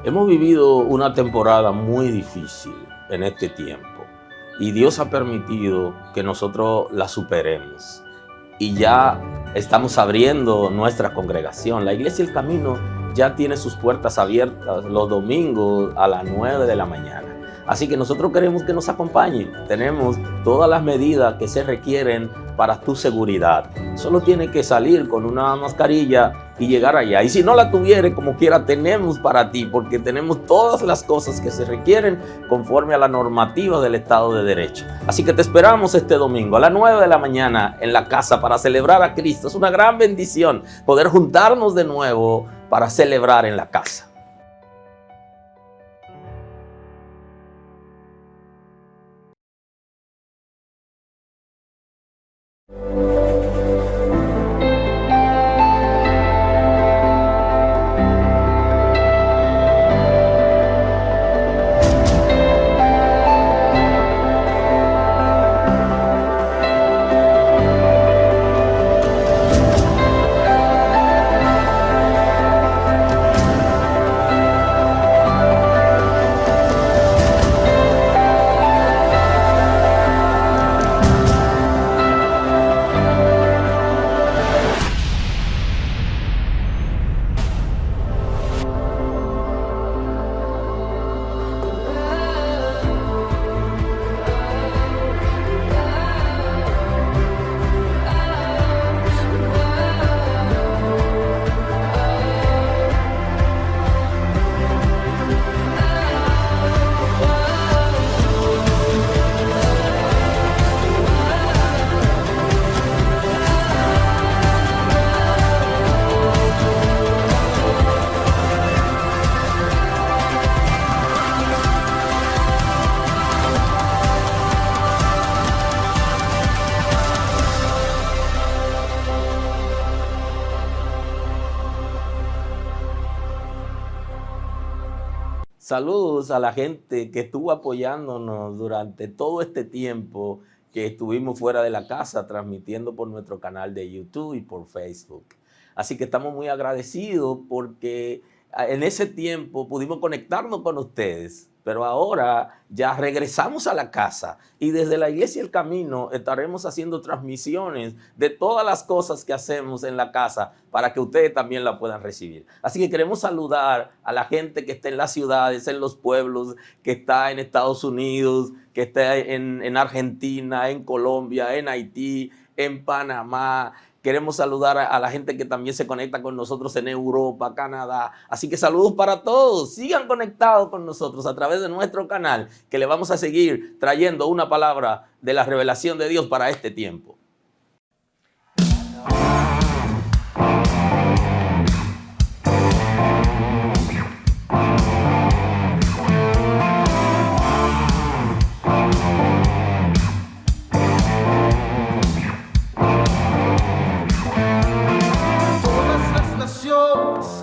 Hemos vivido una temporada muy difícil en este tiempo y Dios ha permitido que nosotros la superemos. Y ya estamos abriendo nuestra congregación. La Iglesia El Camino ya tiene sus puertas abiertas los domingos a las 9 de la mañana. Así que nosotros queremos que nos acompañen. Tenemos todas las medidas que se requieren para tu seguridad. Solo tienes que salir con una mascarilla y llegar allá. Y si no la tuvieres, como quiera, tenemos para ti, porque tenemos todas las cosas que se requieren conforme a la normativa del Estado de Derecho. Así que te esperamos este domingo a las 9 de la mañana en la casa para celebrar a Cristo. Es una gran bendición poder juntarnos de nuevo para celebrar en la casa. Saludos a la gente que estuvo apoyándonos durante todo este tiempo que estuvimos fuera de la casa, transmitiendo por nuestro canal de YouTube y por Facebook. Así que estamos muy agradecidos porque en ese tiempo pudimos conectarnos con ustedes, pero ahora ya regresamos a la casa y desde la Iglesia El Camino estaremos haciendo transmisiones de todas las cosas que hacemos en la casa para que ustedes también la puedan recibir. Así que queremos saludar a la gente que está en las ciudades, en los pueblos, que está en Estados Unidos, que está en Argentina, en Colombia, en Haití, en Panamá. Queremos saludar a la gente que también se conecta con nosotros en Europa, Canadá. Así que saludos para todos. Sigan conectados con nosotros a través de nuestro canal, que le vamos a seguir trayendo una palabra de la revelación de Dios para este tiempo.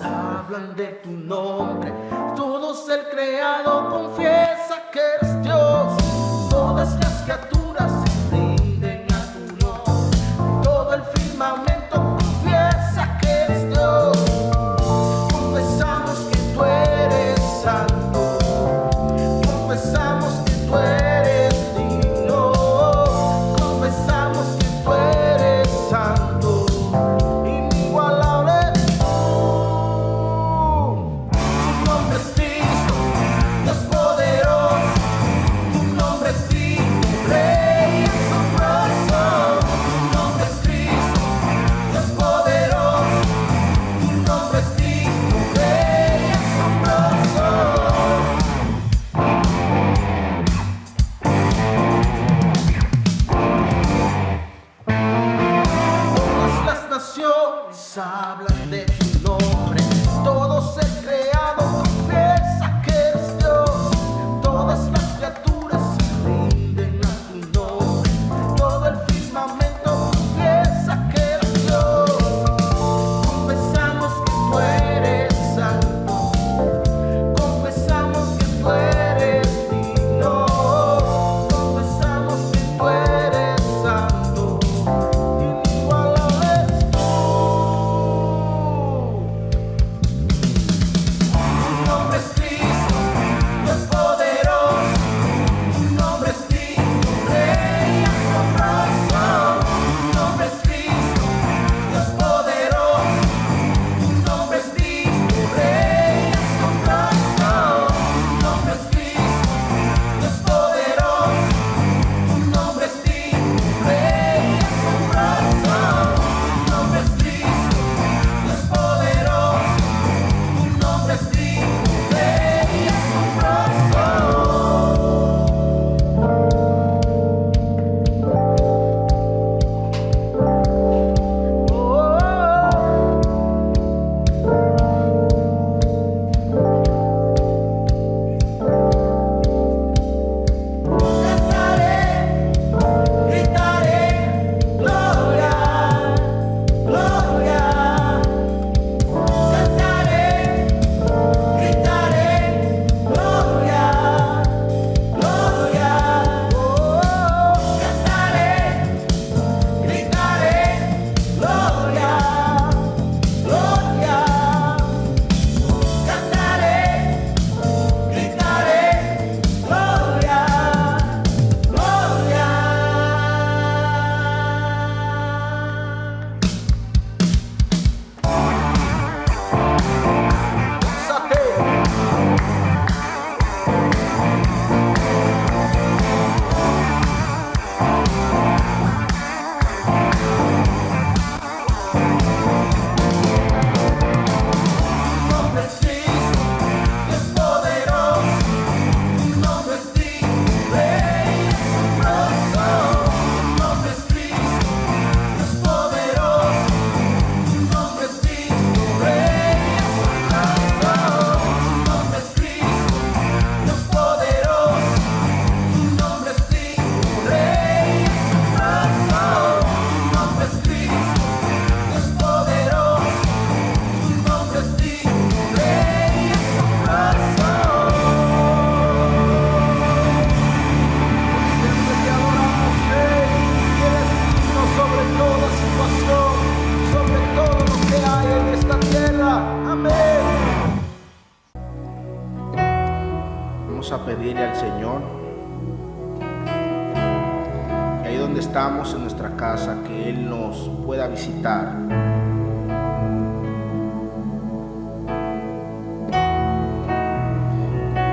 Hablan de tu nombre, todo ser creado confiesa que eres Dios. Todas las criaturas se rinden a tu nombre, todo el firmamento confiesa que eres Dios. Confesamos que tú eres santo, confesamos que tú eres digno, confesamos que tú eres santo. Hablan de tu nombre, todo ser creado confiesa que eres Dios. Todas las criaturas se rinden a tu nombre, todo el firmamento confiesa que eres Dios. Confesamos que tú eres santo, confesamos que tú eres digno, confesamos que tú eres santo. Inigualable eres tú. pedirle al Señor, que ahí donde estamos en nuestra casa, que Él nos pueda visitar.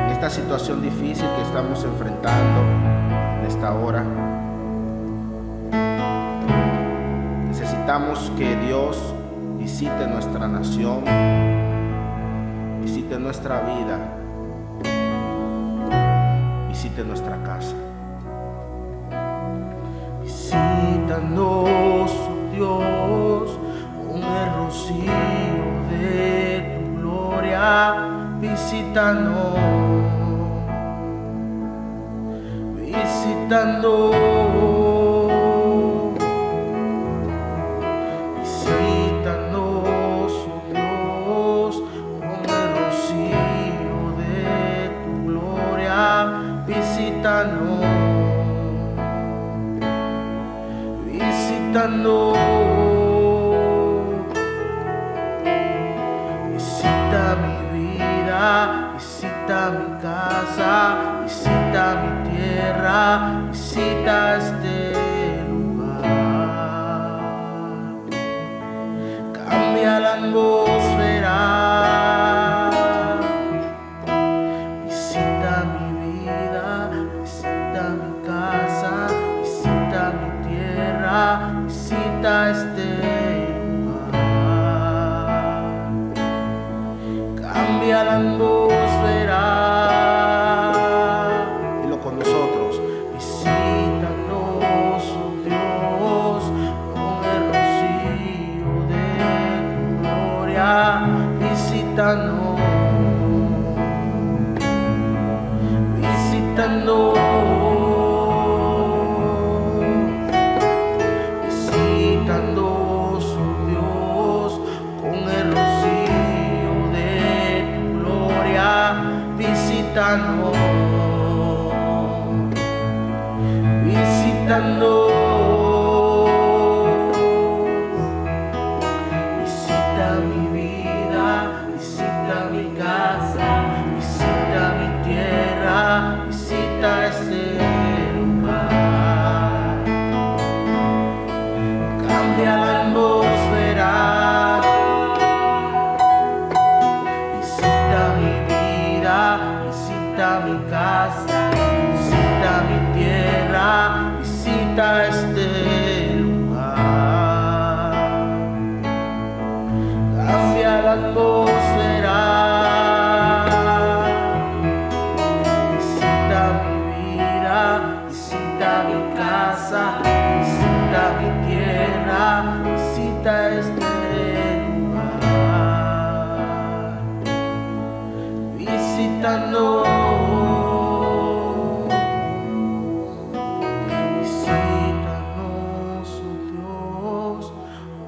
En esta situación difícil que estamos enfrentando en esta hora, necesitamos que Dios visite nuestra nación, visite nuestra vida, visite nuestra casa. Visítanos, oh Dios, con el rocío de tu gloria. Visítanos, visítanos. Visítanos, visita mi vida, visita mi casa, visita mi tierra, visita este lugar. Cambia la atmósfera. Visita mi vida, visita mi casa, visita mi tierra, visita este lugar. Cambia la atmósfera. Dilo con nosotros. Visítanos, oh Dios, con el rocío de tu gloria. Visítanos, visítanos. Visítanos, oh Dios, con el rocío de tu gloria. Visítanos, visítanos. Visita mi vida, visita mi casa, visita mi tierra, visita este lugar. Cambia la atmósfera. Visita mi vida, visita mi casa, visita mi tierra, visita este lugar. Cambia la atmósfera. Visita mi vida, visita mi casa, visita mi tierra, visita este lugar. Visítanos. Visítanos, oh Dios,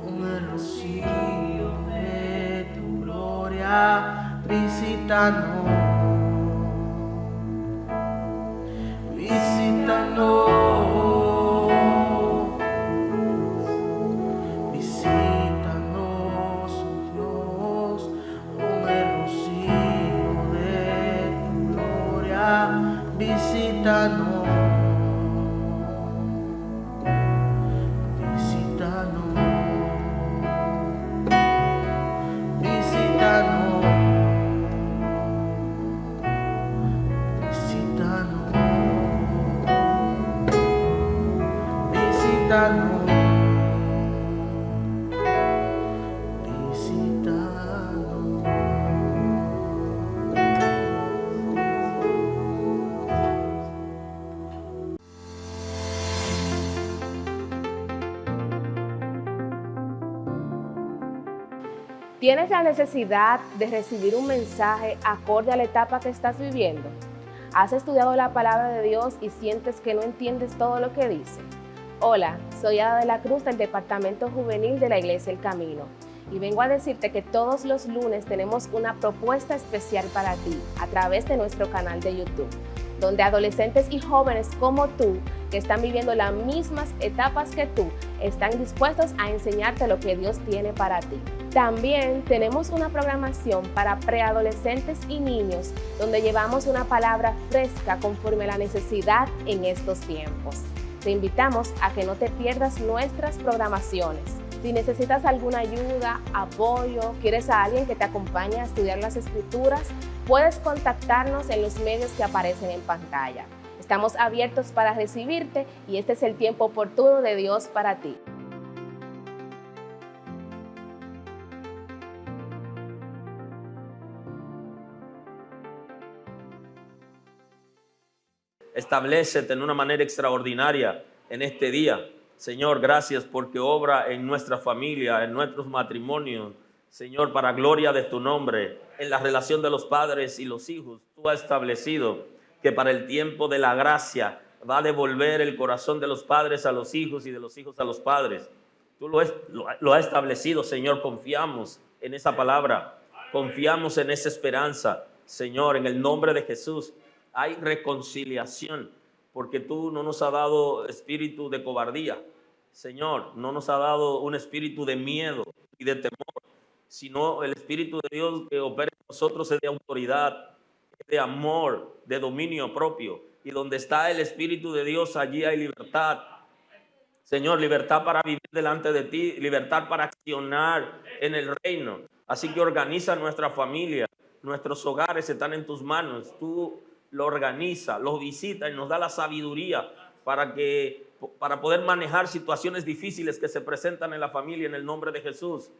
con el rocío de tu gloria. Visítanos, visítanos. Visítanos, oh Dios, con el rocío de tu gloria. Visítanos, visítanos, visítanos, visítanos, visítanos, visítanos. ¿Tienes la necesidad de recibir un mensaje acorde a la etapa que estás viviendo? ¿Has estudiado la palabra de Dios y sientes que no entiendes todo lo que dice? Hola, soy Ada de la Cruz del Departamento Juvenil de la Iglesia El Camino y vengo a decirte que todos los lunes tenemos una propuesta especial para ti a través de nuestro canal de YouTube, donde adolescentes y jóvenes como tú, que están viviendo las mismas etapas que tú, están dispuestos a enseñarte lo que Dios tiene para ti. También tenemos una programación para preadolescentes y niños donde llevamos una palabra fresca conforme a la necesidad en estos tiempos. Te invitamos a que no te pierdas nuestras programaciones. Si necesitas alguna ayuda, apoyo, quieres a alguien que te acompañe a estudiar las Escrituras, puedes contactarnos en los medios que aparecen en pantalla. Estamos abiertos para recibirte y este es el tiempo oportuno de Dios para ti. Establécete de una manera extraordinaria en este día. Señor, gracias porque obra en nuestra familia, en nuestros matrimonios. Señor, para gloria de tu nombre, en la relación de los padres y los hijos, tú has establecido que para el tiempo de la gracia va a devolver el corazón de los padres a los hijos y de los hijos a los padres. Tú lo has establecido, Señor. Confiamos en esa palabra, confiamos en esa esperanza. Señor, en el nombre de Jesús hay reconciliación, porque tú no nos has dado espíritu de cobardía, Señor, no nos has dado un espíritu de miedo y de temor, sino el Espíritu de Dios que opera en nosotros es de autoridad, de amor, de dominio propio. Y donde está el Espíritu de Dios, allí hay libertad. Señor, libertad para vivir delante de ti, libertad para accionar en el reino. Así que organiza nuestra familia, nuestros hogares están en tus manos. Tú lo organiza, lo visita y nos da la sabiduría para poder manejar situaciones difíciles que se presentan en la familia en el nombre de Jesús.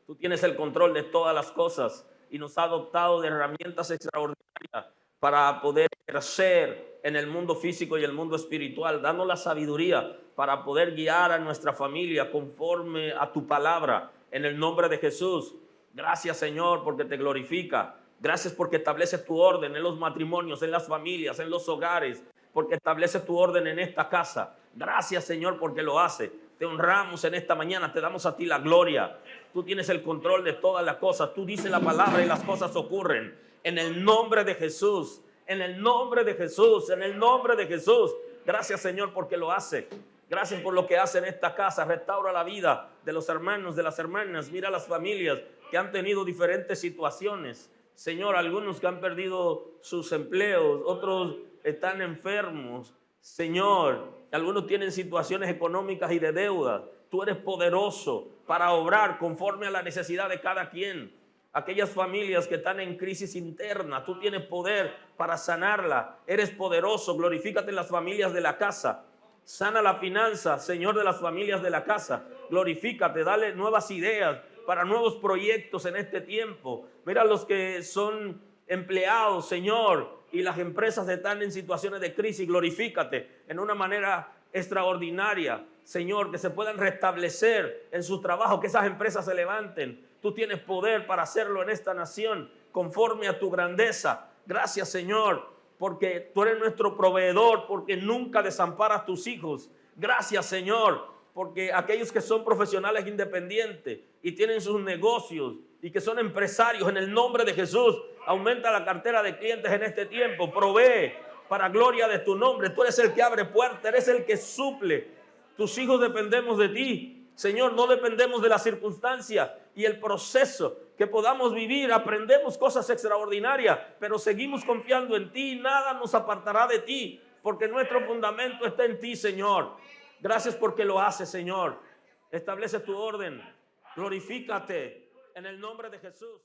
Tú tienes el control de todas las cosas y nos has dotado de herramientas extraordinarias para poder crecer en el mundo físico y el mundo espiritual, dando la sabiduría para poder guiar a nuestra familia conforme a tu palabra en el nombre de Jesús. Gracias, Señor, porque te glorifica. Gracias porque estableces tu orden en los matrimonios, en las familias, en los hogares, porque estableces tu orden en esta casa. Gracias, Señor, porque lo hace. Te honramos en esta mañana, te damos a ti la gloria. Tú tienes el control de todas las cosas. Tú dices la palabra y las cosas ocurren. En el nombre de Jesús, en el nombre de Jesús, en el nombre de Jesús. Gracias, Señor, porque lo hace. Gracias por lo que hace en esta casa. Restaura la vida de los hermanos, de las hermanas. Mira las familias que han tenido diferentes situaciones. Señor, algunos que han perdido sus empleos, otros están enfermos. Señor, algunos tienen situaciones económicas y de deuda. Tú eres poderoso para obrar conforme a la necesidad de cada quien. Aquellas familias que están en crisis interna, tú tienes poder para sanarla. Eres poderoso, glorifícate en las familias de la casa. Sana la finanza, Señor, de las familias de la casa. Glorifícate, dale nuevas ideas para nuevos proyectos en este tiempo. Mira los que son empleados, Señor, y las empresas están en situaciones de crisis. Glorifícate en una manera extraordinaria, Señor, que se puedan restablecer en su trabajo, que esas empresas se levanten. Tú tienes poder para hacerlo en esta nación conforme a tu grandeza. Gracias, Señor, porque tú eres nuestro proveedor, porque nunca desamparas a tus hijos. Gracias, Señor, porque aquellos que son profesionales independientes y tienen sus negocios y que son empresarios, en el nombre de Jesús, aumenta la cartera de clientes en este tiempo. Provee para gloria de tu nombre. Tú eres el que abre puertas, eres el que suple. Tus hijos dependemos de ti, Señor, no dependemos de las circunstancias y el proceso que podamos vivir. Aprendemos cosas extraordinarias, pero seguimos confiando en ti. Nada nos apartará de ti, porque nuestro fundamento está en ti, Señor. Gracias porque lo haces, Señor. Establece tu orden. Glorifícate en el nombre de Jesús.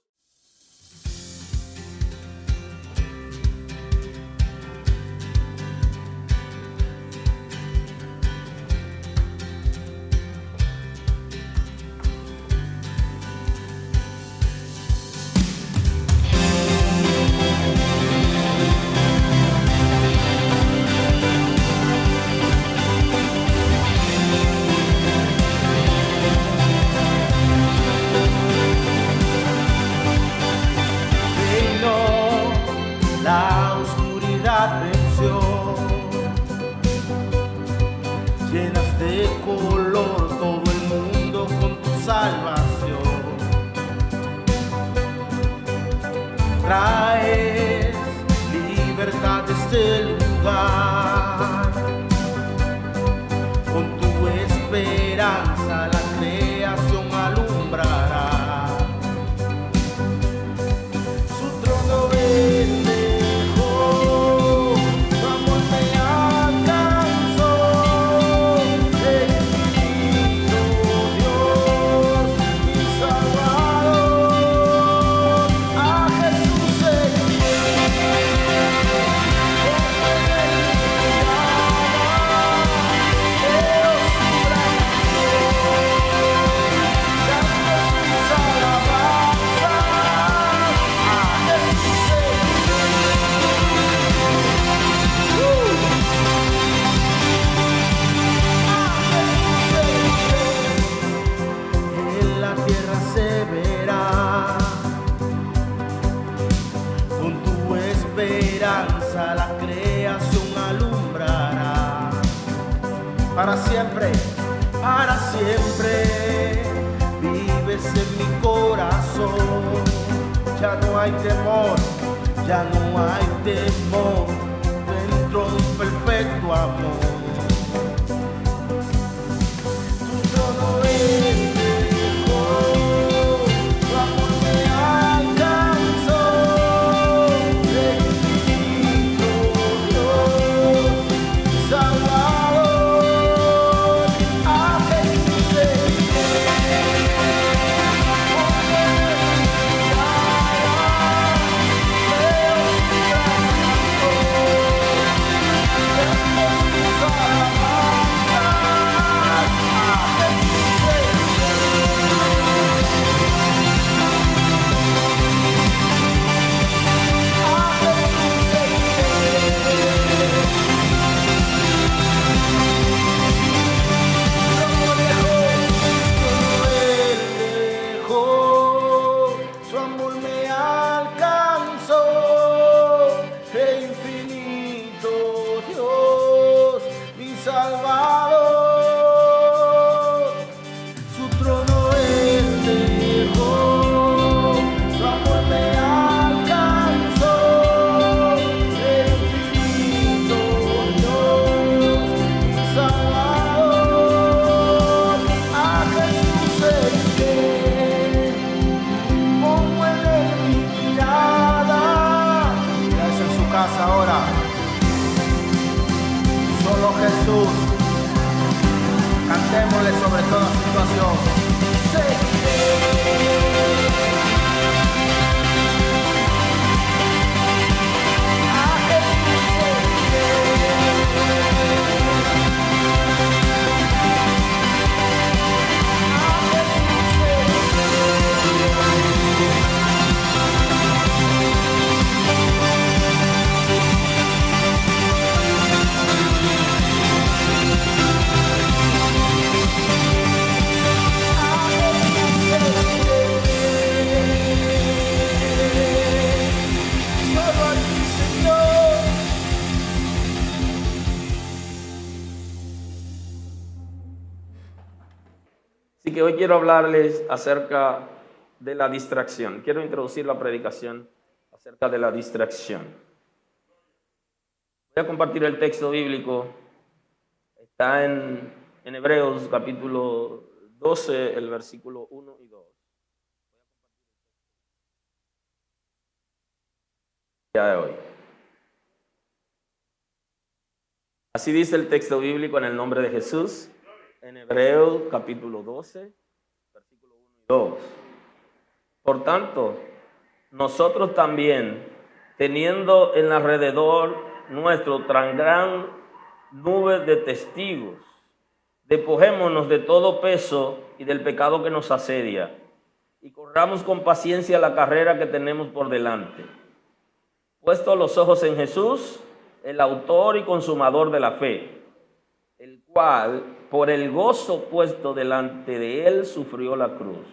La oscuridad venció, llenas de color todo el mundo con tu salvación. Traes libertad de este lugar, con tu esperanza para siempre, para siempre. Vives en mi corazón. ya no hay temor, Ya no hay temor dentro de un perfecto amor. Tu trono es mejor, tu amor me alcanzó. El infinito Dios, Salvador, a Jesús su amor me alcanzó. El infinito Dios, mi Salvador, su trono él dejó, su amor me alcanzó. El infinito Dios, mi Salvador, a Jesús seguiré. Pongo en él mi mirada. ya es en su casa ahora. Solo Jesús, cantémosle sobre toda situación. Solo a ti, Señor. Así que hoy quiero hablarles acerca de la distracción. Quiero introducir la predicación acerca de la distracción. Voy a compartir el texto bíblico. Está en Hebreos capítulo 12, el versículo 1 y 2. Ya de hoy. Así dice el texto bíblico en el nombre de Jesús, en Hebreos capítulo 12, versículo 1 y 2. Por tanto, nosotros también, teniendo en alrededor nuestro tan gran nube de testigos, despojémonos de todo peso y del pecado que nos asedia, y corramos con paciencia la carrera que tenemos por delante. Puesto los ojos en Jesús, el autor y consumador de la fe, el cual, por el gozo puesto delante de él, sufrió la cruz,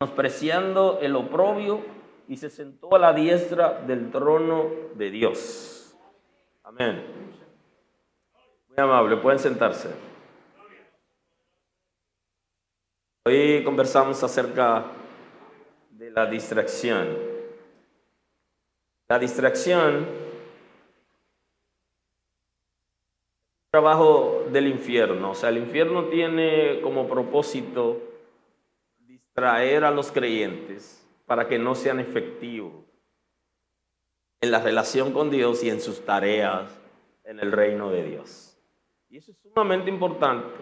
menospreciando el oprobio, y se sentó a la diestra del trono de Dios. Amén. Muy amable, pueden sentarse. Hoy conversamos acerca de la distracción. La distracción es un trabajo del infierno. O sea, el infierno tiene como propósito distraer a los creyentes para que no sean efectivos en la relación con Dios y en sus tareas en el reino de Dios. Y eso es sumamente importante,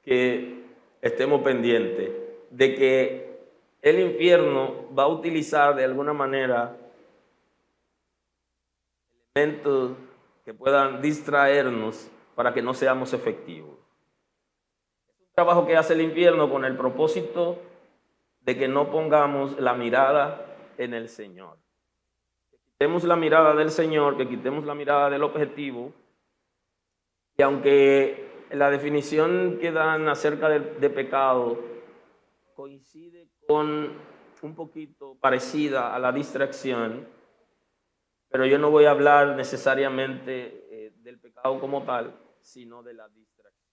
que estemos pendientes de que el infierno va a utilizar de alguna manera elementos que puedan distraernos para que no seamos efectivos. Es un trabajo que hace el infierno con el propósito de que no pongamos la mirada en el Señor. Que quitemos la mirada del Señor, que quitemos la mirada del objetivo. Y aunque la definición que dan acerca de pecado coincide con un poquito parecida a la distracción, pero yo no voy a hablar necesariamente del pecado como tal, sino de la distracción.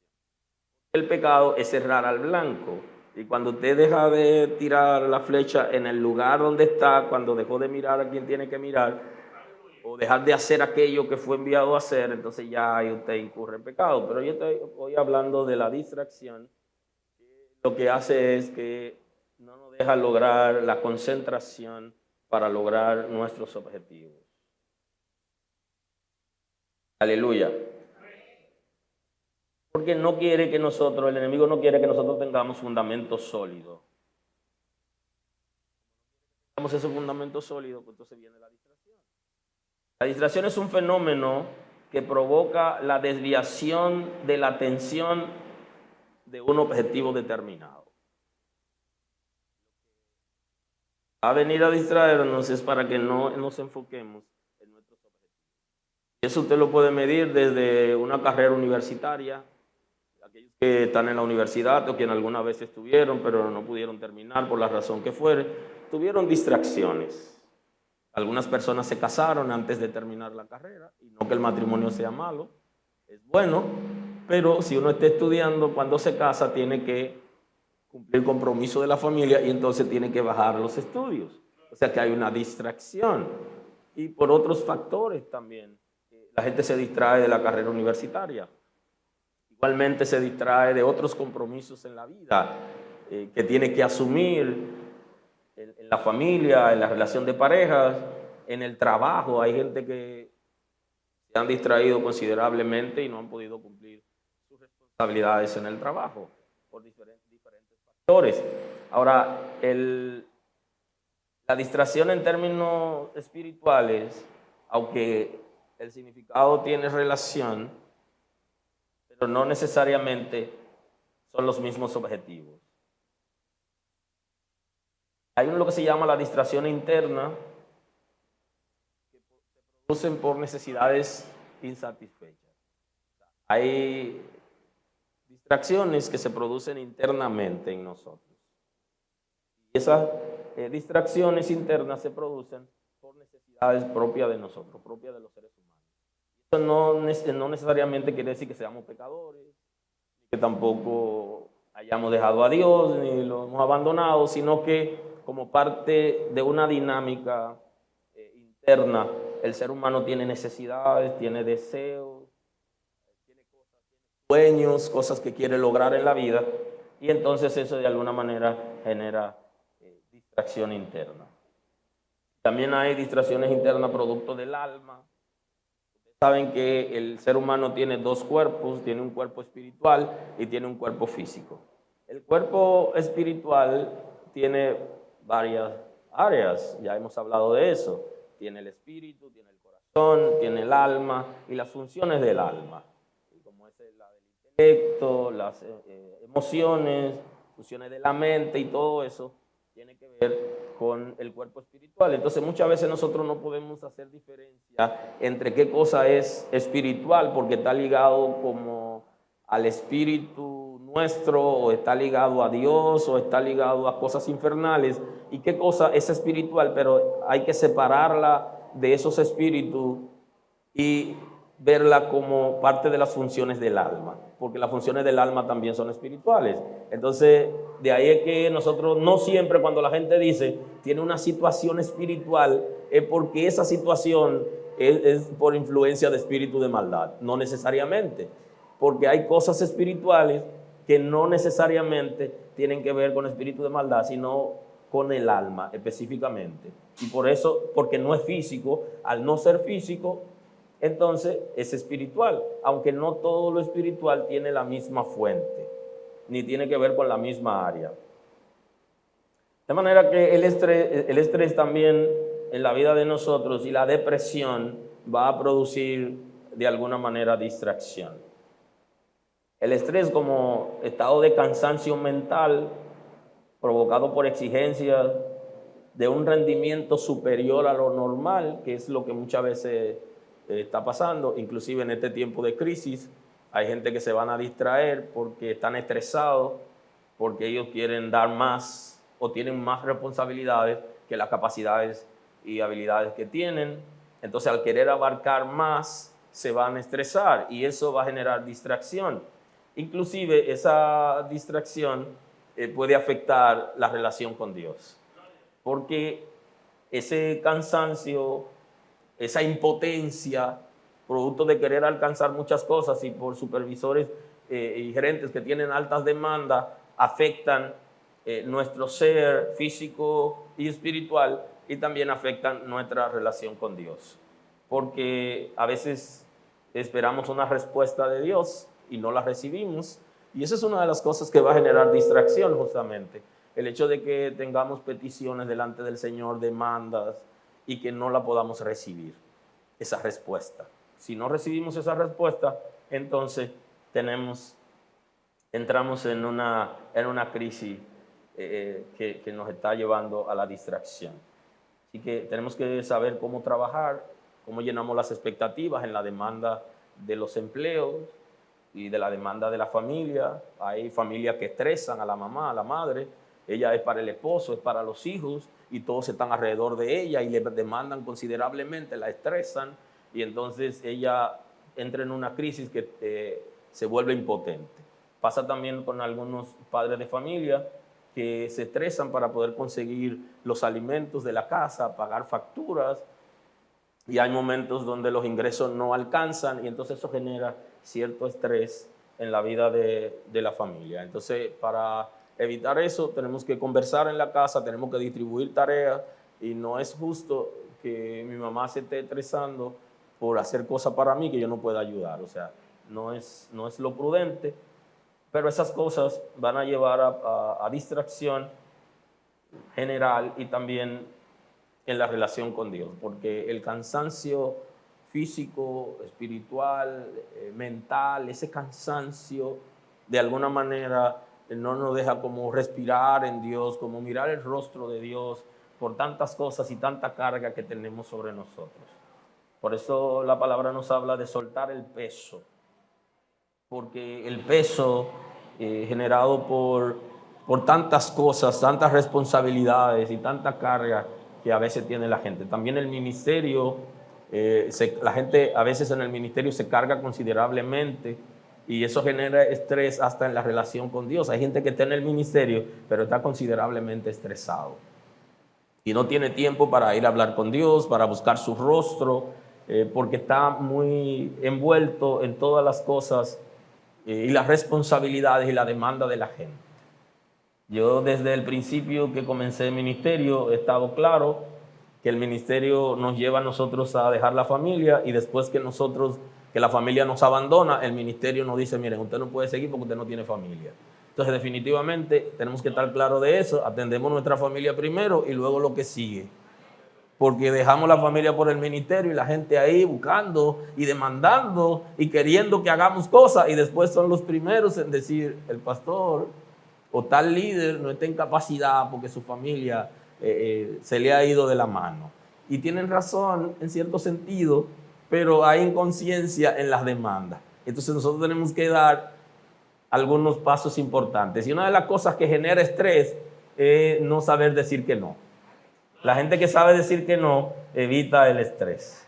El pecado es errar al blanco. Y cuando usted deja de tirar la flecha en el lugar donde está, cuando dejó de mirar a quien tiene que mirar, o dejar de hacer aquello que fue enviado a hacer, entonces ya ahí usted incurre en pecado. Pero yo estoy hoy hablando de la distracción. Lo que hace es que no nos deja lograr la concentración para lograr nuestros objetivos. Aleluya. Porque no quiere que nosotros, el enemigo no quiere que nosotros tengamos fundamentos sólidos. Tengamos ese fundamento sólido, pues entonces viene la distracción. La distracción es un fenómeno que provoca la desviación de la atención de un objetivo determinado. A venir a distraernos es para que no nos enfoquemos en nuestros objetivos. Eso usted lo puede medir desde una carrera universitaria. Aquellos que están en la universidad o quienes alguna vez estuvieron pero no pudieron terminar por la razón que fuere, tuvieron distracciones. Algunas personas se casaron antes de terminar la carrera, y no que el matrimonio sea malo, es bueno, pero si uno está estudiando, cuando se casa tiene que cumplir el compromiso de la familia y entonces tiene que bajar los estudios. O sea que hay una distracción. Y por otros factores también, la gente se distrae de la carrera universitaria. Igualmente se distrae de otros compromisos en la vida que tiene que asumir en la familia, en la relación de parejas, en el trabajo. Hay gente que se han distraído considerablemente y no han podido cumplir sus responsabilidades en el trabajo por diferentes factores. Ahora, la distracción en términos espirituales, aunque el significado tiene relación, pero no necesariamente son los mismos objetivos. Hay lo que se llama la distracción interna, que se producen por necesidades insatisfechas. Hay distracciones que se producen internamente en nosotros. Y esas distracciones internas se producen por necesidades propias de nosotros, propias de los seres humanos. Eso no necesariamente quiere decir que seamos pecadores, que tampoco hayamos dejado a Dios, ni lo hemos abandonado, sino que como parte de una dinámica interna, el ser humano tiene necesidades, tiene deseos, tiene cosas, tiene sueños, cosas que quiere lograr en la vida, y entonces eso de alguna manera genera distracción interna. También hay distracciones internas producto del alma. Saben que el ser humano tiene dos cuerpos, tiene un cuerpo espiritual y tiene un cuerpo físico. El cuerpo espiritual tiene varias áreas, ya hemos hablado de eso. Tiene el espíritu, tiene el corazón, tiene el alma y las funciones del alma, como es la del intelecto, las emociones, funciones de la mente y todo eso tiene que ver con el cuerpo espiritual. Entonces muchas veces nosotros no podemos hacer diferencia entre qué cosa es espiritual, porque está ligado como al espíritu nuestro, o está ligado a Dios, o está ligado a cosas infernales, y qué cosa es espiritual, pero hay que separarla de esos espíritus y verla como parte de las funciones del alma, porque las funciones del alma también son espirituales. Entonces, de ahí es que nosotros no siempre, cuando la gente dice tiene una situación espiritual, es porque esa situación es por influencia de espíritu de maldad. No necesariamente, porque hay cosas espirituales que no necesariamente tienen que ver con espíritu de maldad, sino con el alma específicamente. Y por eso, porque no es físico, al no ser físico, entonces es espiritual, aunque no todo lo espiritual tiene la misma fuente, ni tiene que ver con la misma área. De manera que el estrés también en la vida de nosotros y la depresión va a producir de alguna manera distracción. El estrés como estado de cansancio mental provocado por exigencias de un rendimiento superior a lo normal, que es lo que muchas veces está pasando, inclusive en este tiempo de crisis. Hay gente que se van a distraer porque están estresados, porque ellos quieren dar más o tienen más responsabilidades que las capacidades y habilidades que tienen. Entonces, al querer abarcar más, se van a estresar y eso va a generar distracción. Inclusive esa distracción puede afectar la relación con Dios, porque ese cansancio, esa impotencia, producto de querer alcanzar muchas cosas y por supervisores y gerentes que tienen altas demandas, afectan nuestro ser físico y espiritual y también afectan nuestra relación con Dios. Porque a veces esperamos una respuesta de Dios y no la recibimos. Y esa es una de las cosas que va a generar distracción justamente. El hecho de que tengamos peticiones delante del Señor, demandas, y que no la podamos recibir, esa respuesta. Si no recibimos esa respuesta, entonces entramos en una crisis que nos está llevando a la distracción. Así que tenemos que saber cómo trabajar, cómo llenamos las expectativas en la demanda de los empleos y de la demanda de la familia. Hay familias que estresan a la mamá, a la madre. Ella es para el esposo, es para los hijos y todos están alrededor de ella y le demandan considerablemente, la estresan y entonces ella entra en una crisis que se vuelve impotente. Pasa también con algunos padres de familia que se estresan para poder conseguir los alimentos de la casa, pagar facturas, y hay momentos donde los ingresos no alcanzan y entonces eso genera cierto estrés en la vida de la familia. Entonces, para evitar eso, tenemos que conversar en la casa, tenemos que distribuir tareas y no es justo que mi mamá se esté estresando por hacer cosas para mí que yo no pueda ayudar. O sea, no es lo prudente, pero esas cosas van a llevar a distracción general y también en la relación con Dios, porque el cansancio físico, espiritual, mental, ese cansancio de alguna manera no nos deja como respirar en Dios, como mirar el rostro de Dios por tantas cosas y tanta carga que tenemos sobre nosotros. Por eso la palabra nos habla de soltar el peso, porque el peso generado por tantas cosas, tantas responsabilidades y tanta carga que a veces tiene la gente. También el ministerio, la gente a veces en el ministerio se carga considerablemente y eso genera estrés hasta en la relación con Dios. Hay gente que está en el ministerio, pero está considerablemente estresado y no tiene tiempo para ir a hablar con Dios, para buscar su rostro, porque está muy envuelto en todas las cosas y las responsabilidades y la demanda de la gente. Yo desde el principio que comencé el ministerio he estado claro que el ministerio nos lleva a nosotros a dejar la familia y después que la familia nos abandona, el ministerio nos dice, miren, usted no puede seguir porque usted no tiene familia. Entonces definitivamente tenemos que estar claros de eso, atendemos nuestra familia primero y luego lo que sigue. Porque dejamos la familia por el ministerio y la gente ahí buscando y demandando y queriendo que hagamos cosas y después son los primeros en decir, el pastor o tal líder no está en capacidad porque su familia se le ha ido de la mano. Y tienen razón en cierto sentido, pero hay inconsciencia en las demandas. Entonces nosotros tenemos que dar algunos pasos importantes. Y una de las cosas que genera estrés es no saber decir que no. La gente que sabe decir que no evita el estrés.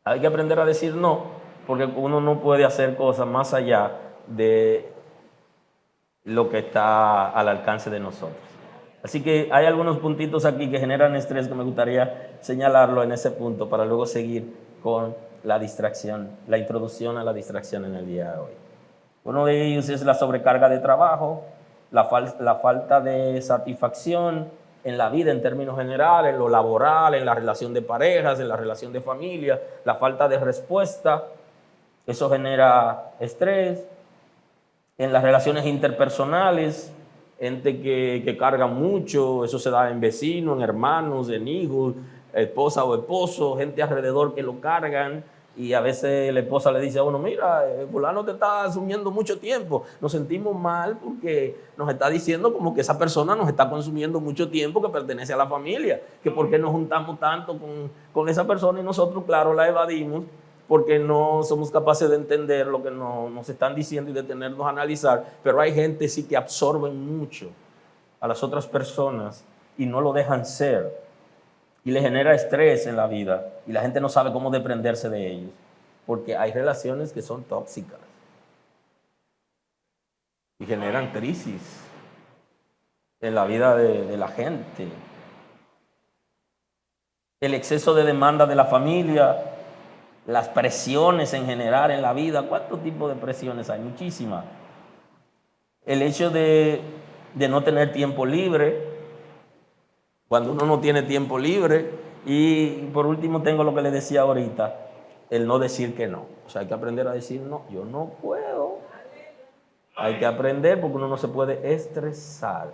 Hay que aprender a decir no, porque uno no puede hacer cosas más allá de lo que está al alcance de nosotros. Así que hay algunos puntitos aquí que generan estrés que me gustaría señalarlo en ese punto para luego seguir con la distracción, la introducción a la distracción en el día de hoy. Uno de ellos es la sobrecarga de trabajo, la falta de satisfacción en la vida en términos generales, en lo laboral, en la relación de parejas, en la relación de familia, la falta de respuesta, eso genera estrés. En las relaciones interpersonales, gente que carga mucho, eso se da en vecinos, en hermanos, en hijos, esposa o esposo, gente alrededor que lo cargan y a veces la esposa le dice a uno, mira, fulano te está asumiendo mucho tiempo. Nos sentimos mal porque nos está diciendo como que esa persona nos está consumiendo mucho tiempo que pertenece a la familia, que por qué nos juntamos tanto con esa persona y nosotros, claro, la evadimos porque no somos capaces de entender lo que nos están diciendo y detenernos a analizar, pero hay gente sí que absorben mucho a las otras personas y no lo dejan ser y le genera estrés en la vida y la gente no sabe cómo desprenderse de ellos. porque hay relaciones que son tóxicas y generan crisis en la vida de la gente. El exceso de demanda de la familia, las presiones en general en la vida. ¿Cuántos tipos de presiones hay? Muchísimas. El hecho de no tener tiempo libre, cuando uno no tiene tiempo libre. Y por último tengo lo que les decía ahorita, el no decir que no. O sea, hay que aprender a decir no, yo no puedo. Hay que aprender porque uno no se puede estresar,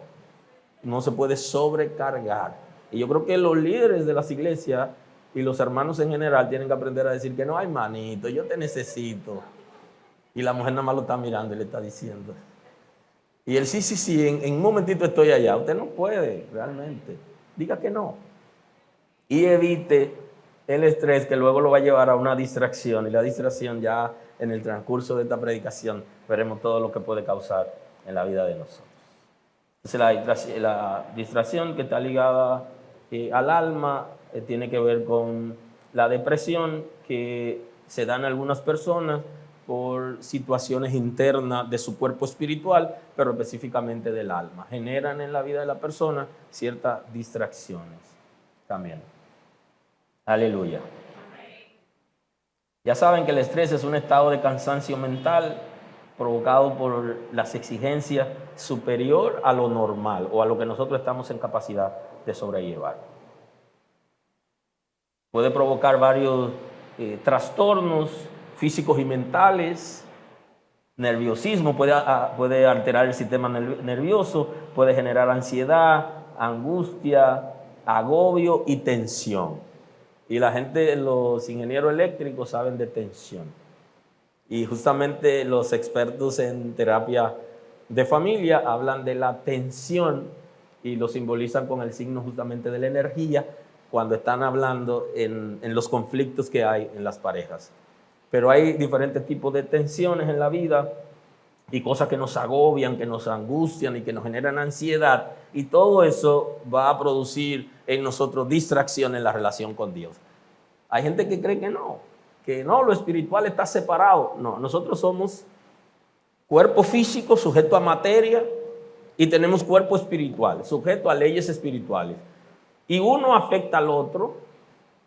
no se puede sobrecargar. Y yo creo que los líderes de las iglesias y los hermanos en general tienen que aprender a decir que no, ay manito, yo te necesito. Y la mujer nada más lo está mirando y le está diciendo. Y él sí, en un momentito estoy allá. Usted no puede realmente. Diga que no. Y evite el estrés que luego lo va a llevar a una distracción. Y la distracción ya en el transcurso de esta predicación veremos todo lo que puede causar en la vida de nosotros. Entonces la distracción que está ligada al alma tiene que ver con la depresión que se da en algunas personas por situaciones internas de su cuerpo espiritual, pero específicamente del alma. Generan en la vida de la persona ciertas distracciones también. Aleluya. Ya saben que el estrés es un estado de cansancio mental provocado por las exigencias superior a lo normal o a lo que nosotros estamos en capacidad de sobrellevar. Puede provocar varios trastornos físicos y mentales, nerviosismo, puede alterar el sistema nervioso, puede generar ansiedad, angustia, agobio y tensión. Y la gente, los ingenieros eléctricos saben de tensión. Y justamente los expertos en terapia de familia hablan de la tensión y lo simbolizan con el signo justamente de la energía cuando están hablando en los conflictos que hay en las parejas. Pero hay diferentes tipos de tensiones en la vida y cosas que nos agobian, que nos angustian y que nos generan ansiedad. Y todo eso va a producir en nosotros distracción en la relación con Dios. Hay gente que cree que no, lo espiritual está separado. No, nosotros somos cuerpo físico sujeto a materia y tenemos cuerpo espiritual sujeto a leyes espirituales. Y uno afecta al otro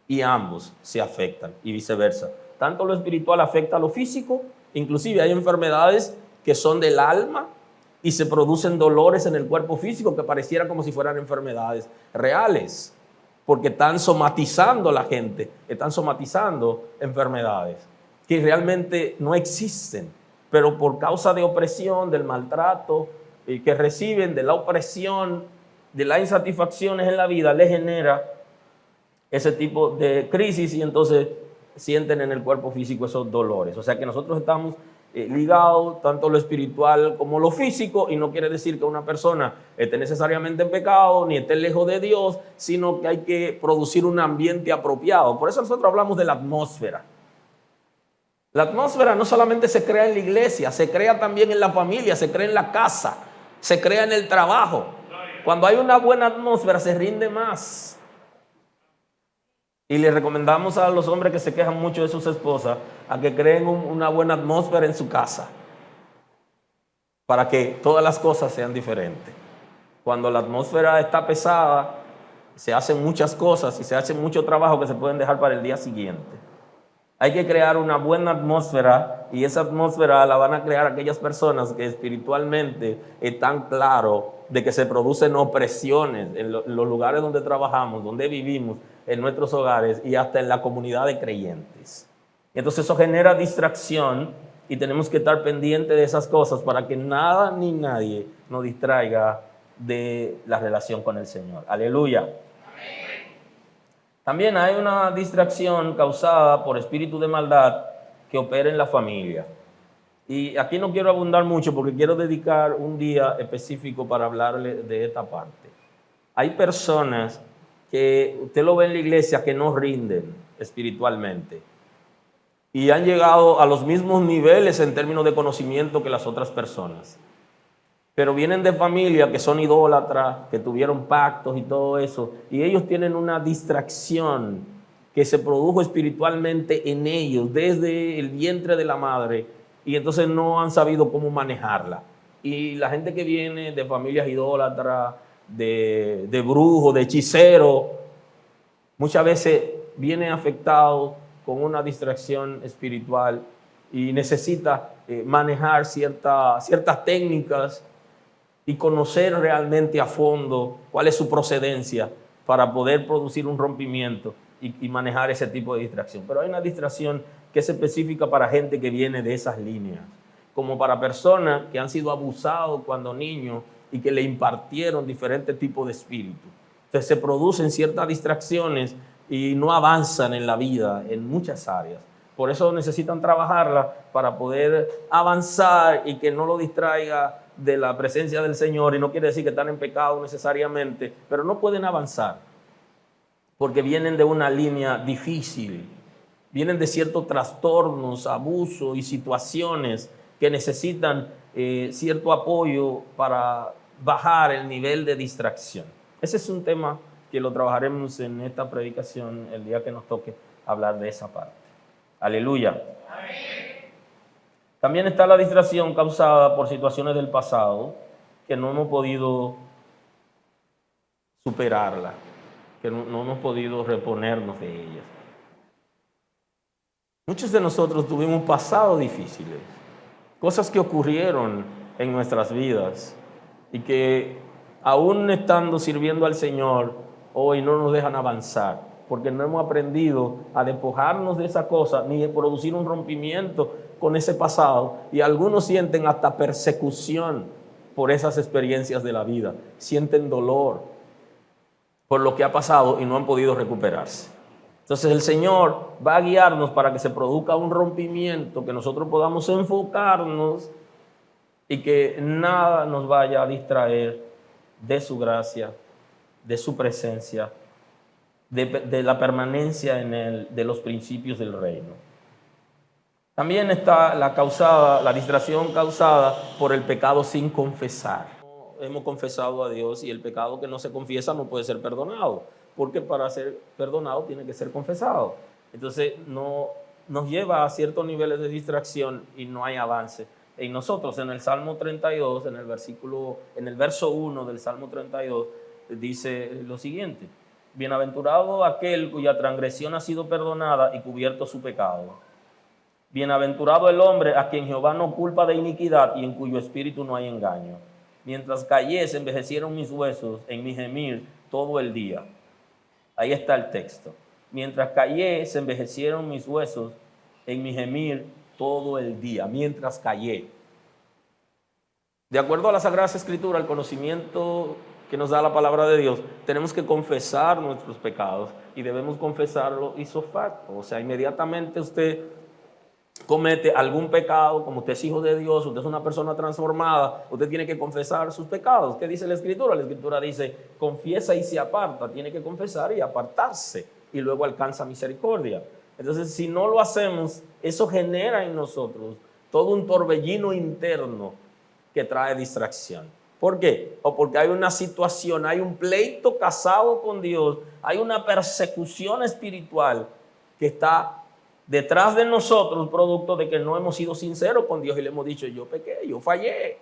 y ambos se afectan y viceversa. Tanto lo espiritual afecta a lo físico, inclusive hay enfermedades que son del alma y se producen dolores en el cuerpo físico que pareciera como si fueran enfermedades reales, porque están somatizando la gente, están somatizando enfermedades que realmente no existen, pero por causa de opresión, del maltrato que reciben, de la opresión, de las insatisfacciones en la vida, les genera ese tipo de crisis y entonces sienten en el cuerpo físico esos dolores. O sea que nosotros estamos ligados tanto lo espiritual como lo físico, y no quiere decir que una persona esté necesariamente en pecado ni esté lejos de Dios, sino que hay que producir un ambiente apropiado. Por eso nosotros hablamos de la atmósfera. La atmósfera no solamente se crea en la iglesia, se crea también en la familia, se crea en la casa, se crea en el trabajo. Cuando hay una buena atmósfera se rinde más. Y le recomendamos a los hombres que se quejan mucho de sus esposas a que creen una buena atmósfera en su casa para que todas las cosas sean diferentes. Cuando la atmósfera está pesada, se hacen muchas cosas y se hace mucho trabajo que se pueden dejar para el día siguiente. Hay que crear una buena atmósfera y esa atmósfera la van a crear aquellas personas que espiritualmente están claros de que se producen opresiones en los lugares donde trabajamos, donde vivimos, en nuestros hogares y hasta en la comunidad de creyentes. Entonces eso genera distracción y tenemos que estar pendientes de esas cosas para que nada ni nadie nos distraiga de la relación con el Señor. Aleluya. También hay una distracción causada por espíritu de maldad que opera en la familia. Y aquí no quiero abundar mucho porque quiero dedicar un día específico para hablarle de esta parte. Hay personas que usted lo ve en la iglesia que no rinden espiritualmente y han llegado a los mismos niveles en términos de conocimiento que las otras personas. Pero vienen de familias que son idólatras, que tuvieron pactos y todo eso, y ellos tienen una distracción que se produjo espiritualmente en ellos desde el vientre de la madre, y entonces no han sabido cómo manejarla. Y la gente que viene de familias idólatras, de brujos, de hechiceros, muchas veces viene afectado con una distracción espiritual y necesita manejar ciertas técnicas y conocer realmente a fondo cuál es su procedencia para poder producir un rompimiento y manejar ese tipo de distracción. Pero hay una distracción que es específica para gente que viene de esas líneas, como para personas que han sido abusados cuando niños y que le impartieron diferentes tipos de espíritus. Entonces se producen ciertas distracciones y no avanzan en la vida en muchas áreas. Por eso necesitan trabajarla para poder avanzar y que no lo distraiga de la presencia del Señor. Y no quiere decir que están en pecado necesariamente, pero no pueden avanzar porque vienen de una línea difícil, vienen de ciertos trastornos, abusos y situaciones que necesitan cierto apoyo para bajar el nivel de distracción. Ese es un tema que lo trabajaremos en esta predicación el día que nos toque hablar de esa parte. Aleluya. Amén. También está la distracción causada por situaciones del pasado que no hemos podido superarla, que no hemos podido reponernos de ellas. Muchos de nosotros tuvimos pasados difíciles, cosas que ocurrieron en nuestras vidas y que aún estando sirviendo al Señor, hoy no nos dejan avanzar, porque no hemos aprendido a despojarnos de esa cosa, ni de producir un rompimiento con ese pasado. Y algunos sienten hasta persecución por esas experiencias de la vida, sienten dolor por lo que ha pasado y no han podido recuperarse. Entonces el Señor va a guiarnos para que se produzca un rompimiento, que nosotros podamos enfocarnos y que nada nos vaya a distraer de su gracia, de su presencia, de la permanencia de los principios del reino. También está la distracción causada por el pecado sin confesar. Hemos confesado a Dios y el pecado que no se confiesa no puede ser perdonado, porque para ser perdonado tiene que ser confesado. Entonces nos lleva a ciertos niveles de distracción y no hay avance. En nosotros, en el Salmo 32, en el verso 1 del Salmo 32, dice lo siguiente: bienaventurado aquel cuya transgresión ha sido perdonada y cubierto su pecado. Bienaventurado el hombre a quien Jehová no culpa de iniquidad y en cuyo espíritu no hay engaño. Mientras callé, se envejecieron mis huesos en mi gemir todo el día. Ahí está el texto. Mientras callé, se envejecieron mis huesos en mi gemir todo el día. Mientras callé. De acuerdo a las Sagradas Escrituras, el conocimiento que nos da la palabra de Dios, tenemos que confesar nuestros pecados y debemos confesarlo ipso facto. O sea, inmediatamente usted comete algún pecado, como usted es hijo de Dios, usted es una persona transformada, usted tiene que confesar sus pecados. ¿Qué dice la Escritura? La Escritura dice, confiesa y se aparta. Tiene que confesar y apartarse y luego alcanza misericordia. Entonces, si no lo hacemos, eso genera en nosotros todo un torbellino interno que trae distracción. ¿Por qué? O porque hay una situación, hay un pleito casado con Dios, hay una persecución espiritual que está detrás de nosotros, producto de que no hemos sido sinceros con Dios y le hemos dicho, yo pequé, yo fallé,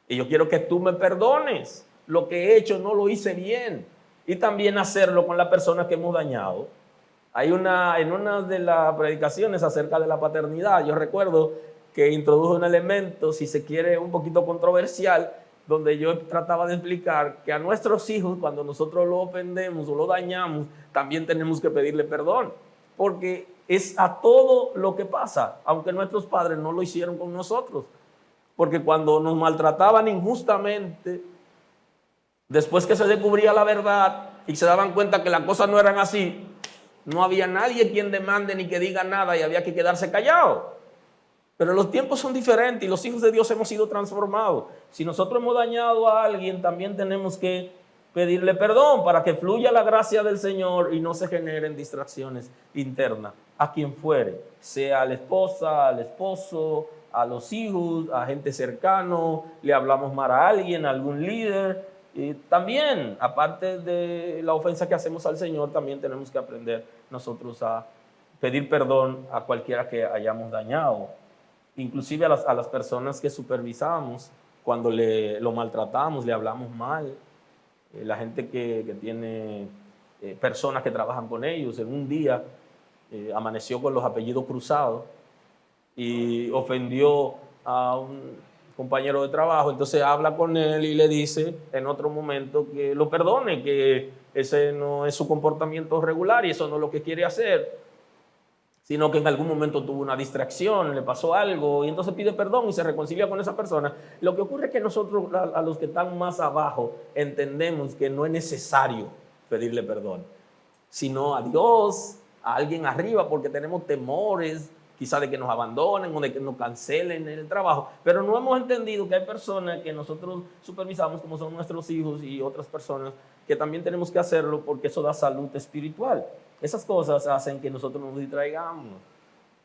y yo quiero que tú me perdones, lo que he hecho no lo hice bien, y también hacerlo con la persona que hemos dañado. En una de las predicaciones acerca de la paternidad, yo recuerdo que introdujo un elemento, si se quiere, un poquito controversial, donde yo trataba de explicar que a nuestros hijos, cuando nosotros lo ofendemos o lo dañamos, también tenemos que pedirle perdón, porque es a todo lo que pasa, aunque nuestros padres no lo hicieron con nosotros, porque cuando nos maltrataban injustamente, después que se descubría la verdad y se daban cuenta que las cosas no eran así, no había nadie quien demande ni que diga nada y había que quedarse callado. Pero los tiempos son diferentes y los hijos de Dios hemos sido transformados. Si nosotros hemos dañado a alguien, también tenemos que pedirle perdón para que fluya la gracia del Señor y no se generen distracciones internas a quien fuere, sea a la esposa, al esposo, a los hijos, a gente cercano, le hablamos mal a alguien, a algún líder, Y también, aparte de la ofensa que hacemos al Señor, también tenemos que aprender nosotros a pedir perdón a cualquiera que hayamos dañado, inclusive a las personas que supervisamos, cuando lo maltratamos, le hablamos mal, la gente que tiene personas que trabajan con ellos, en un día amaneció con los apellidos cruzados y ofendió a un compañero de trabajo, entonces habla con él y le dice en otro momento que lo perdone, que ese no es su comportamiento regular y eso no es lo que quiere hacer, sino que en algún momento tuvo una distracción, le pasó algo y entonces pide perdón y se reconcilia con esa persona. Lo que ocurre es que nosotros, a los que están más abajo, entendemos que no es necesario pedirle perdón, sino a Dios, a alguien arriba, porque tenemos temores, quizá de que nos abandonen o de que nos cancelen en el trabajo, pero no hemos entendido que hay personas que nosotros supervisamos, como son nuestros hijos y otras personas, que también tenemos que hacerlo porque eso da salud espiritual. Esas cosas hacen que nosotros nos distraigamos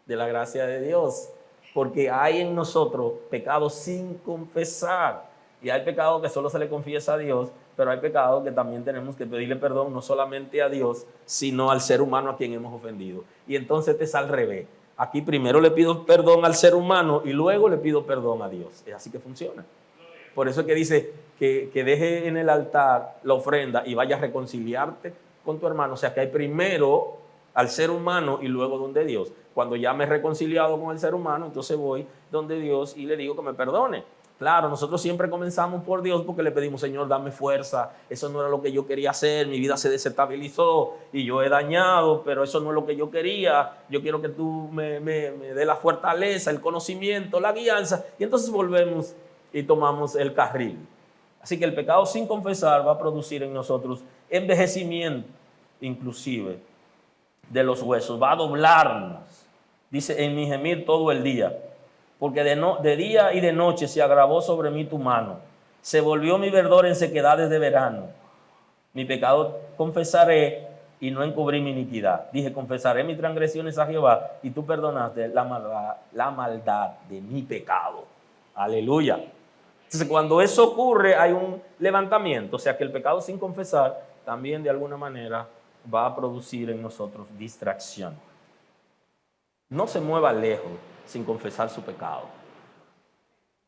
de la gracia de Dios, porque hay en nosotros pecados sin confesar, y hay pecados que solo se le confiesa a Dios, pero hay pecados que también tenemos que pedirle perdón no solamente a Dios, sino al ser humano a quien hemos ofendido. Y entonces es al revés. Aquí primero le pido perdón al ser humano y luego le pido perdón a Dios. Es así que funciona. Por eso es que dice que deje en el altar la ofrenda y vaya a reconciliarte con tu hermano. O sea que hay primero al ser humano y luego donde Dios. Cuando ya me he reconciliado con el ser humano, entonces voy donde Dios y le digo que me perdone. Claro, nosotros siempre comenzamos por Dios porque le pedimos, Señor, dame fuerza. Eso no era lo que yo quería hacer, mi vida se desestabilizó y yo he dañado, pero eso no es lo que yo quería. Yo quiero que tú me dé la fortaleza, el conocimiento, la guianza. Y entonces volvemos y tomamos el carril. Así que el pecado sin confesar va a producir en nosotros envejecimiento, inclusive, de los huesos. Va a doblarnos. Dice, en mi gemir todo el día. Porque de día y de noche se agravó sobre mí tu mano. Se volvió mi verdor en sequedades de verano. Mi pecado confesaré y no encubrí mi iniquidad. Dije, confesaré mis transgresiones a Jehová y tú perdonaste la maldad de mi pecado. Aleluya. Entonces, cuando eso ocurre, hay un levantamiento. O sea, que el pecado sin confesar también de alguna manera va a producir en nosotros distracción. No se mueva lejos sin confesar su pecado.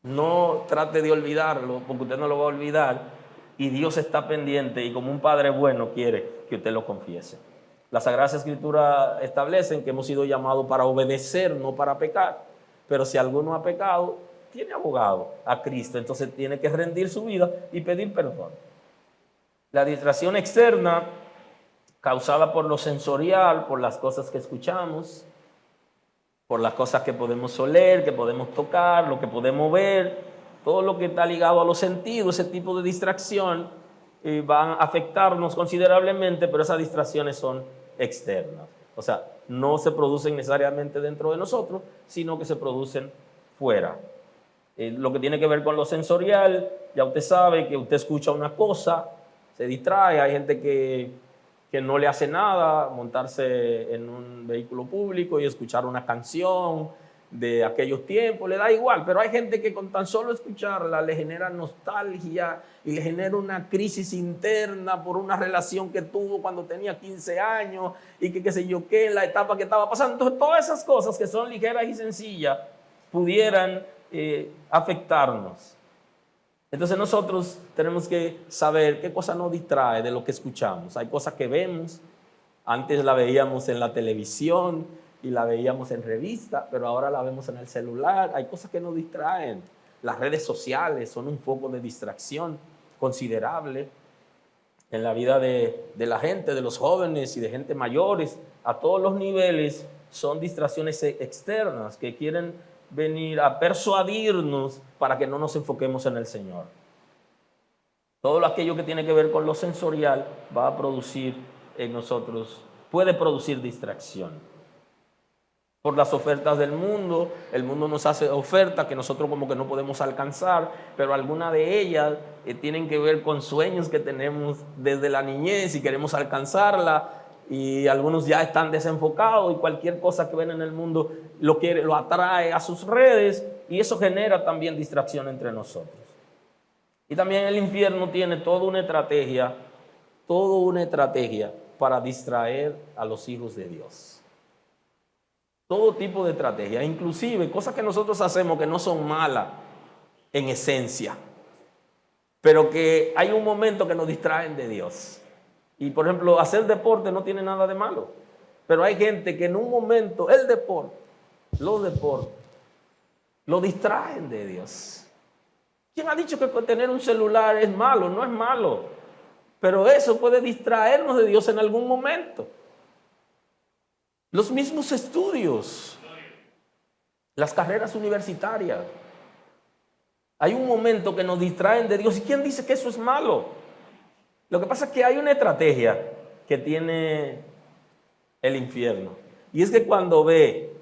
No trate de olvidarlo, porque usted no lo va a olvidar y Dios está pendiente y como un padre bueno quiere que usted lo confiese. Las Sagradas Escrituras establecen que hemos sido llamados para obedecer, no para pecar. Pero si alguno ha pecado, tiene abogado a Cristo, entonces tiene que rendir su vida y pedir perdón. La distracción externa, causada por lo sensorial, por las cosas que escuchamos, por las cosas que podemos oler, que podemos tocar, lo que podemos ver, todo lo que está ligado a los sentidos, ese tipo de distracción van a afectarnos considerablemente, pero esas distracciones son externas. O sea, no se producen necesariamente dentro de nosotros, sino que se producen fuera. Lo que tiene que ver con lo sensorial, ya usted sabe que usted escucha una cosa, se distrae, hay gente que no le hace nada montarse en un vehículo público y escuchar una canción de aquellos tiempos, le da igual, pero hay gente que con tan solo escucharla le genera nostalgia y le genera una crisis interna por una relación que tuvo cuando tenía 15 años y que qué sé yo qué, en la etapa que estaba pasando. Entonces, todas esas cosas que son ligeras y sencillas pudieran afectarnos. Entonces nosotros tenemos que saber qué cosa nos distrae de lo que escuchamos. Hay cosas que vemos, antes la veíamos en la televisión y la veíamos en revista, pero ahora la vemos en el celular. Hay cosas que nos distraen. Las redes sociales son un foco de distracción considerable en la vida de la gente, de los jóvenes y de gente mayores. A todos los niveles son distracciones externas que quieren venir a persuadirnos para que no nos enfoquemos en el Señor. Todo aquello que tiene que ver con lo sensorial va a producir en nosotros, puede producir distracción. Por las ofertas del mundo, el mundo nos hace ofertas que nosotros como que no podemos alcanzar, pero algunas de ellas tienen que ver con sueños que tenemos desde la niñez y queremos alcanzarla. Y algunos ya están desenfocados y cualquier cosa que ven en el mundo lo atrae a sus redes y eso genera también distracción entre nosotros. Y también el infierno tiene toda una estrategia para distraer a los hijos de Dios. Todo tipo de estrategia, inclusive cosas que nosotros hacemos que no son malas en esencia, pero que hay un momento que nos distraen de Dios. Y por ejemplo, hacer deporte no tiene nada de malo, pero hay gente que en un momento los deportes, lo distraen de Dios. ¿Quién ha dicho que tener un celular es malo? No es malo, pero eso puede distraernos de Dios en algún momento. Los mismos estudios, las carreras universitarias. Hay un momento que nos distraen de Dios. ¿Y quién dice que eso es malo? Lo que pasa es que hay una estrategia que tiene el infierno. Y es que cuando ve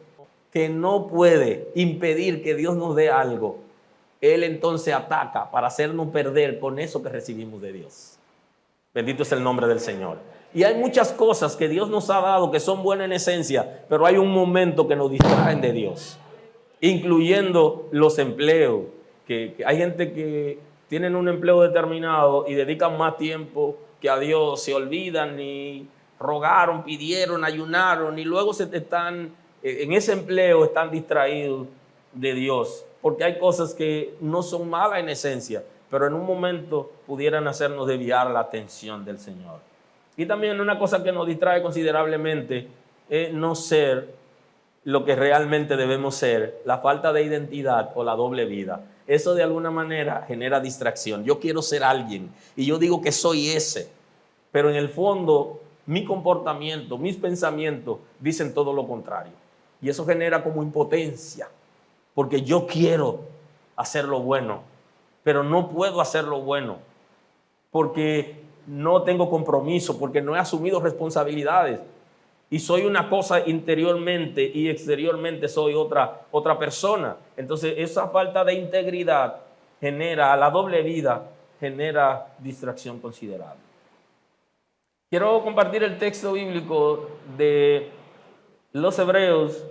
que no puede impedir que Dios nos dé algo, Él entonces ataca para hacernos perder con eso que recibimos de Dios. Bendito es el nombre del Señor. Y hay muchas cosas que Dios nos ha dado que son buenas en esencia, pero hay un momento que nos distraen de Dios, incluyendo los empleos. Que hay gente que tienen un empleo determinado y dedican más tiempo que a Dios, se olvidan y rogaron, pidieron, ayunaron y luego en ese empleo están distraídos de Dios, porque hay cosas que no son malas en esencia, pero en un momento pudieran hacernos desviar la atención del Señor. Y también una cosa que nos distrae considerablemente es no ser lo que realmente debemos ser, la falta de identidad o la doble vida. Eso de alguna manera genera distracción. Yo quiero ser alguien y yo digo que soy ese, pero en el fondo mi comportamiento, mis pensamientos dicen todo lo contrario. Y eso genera como impotencia, porque yo quiero hacer lo bueno, pero no puedo hacer lo bueno, porque no tengo compromiso, porque no he asumido responsabilidades. Y soy una cosa interiormente y exteriormente soy otra persona. Entonces esa falta de integridad la doble vida genera distracción considerable. Quiero compartir el texto bíblico de los Hebreos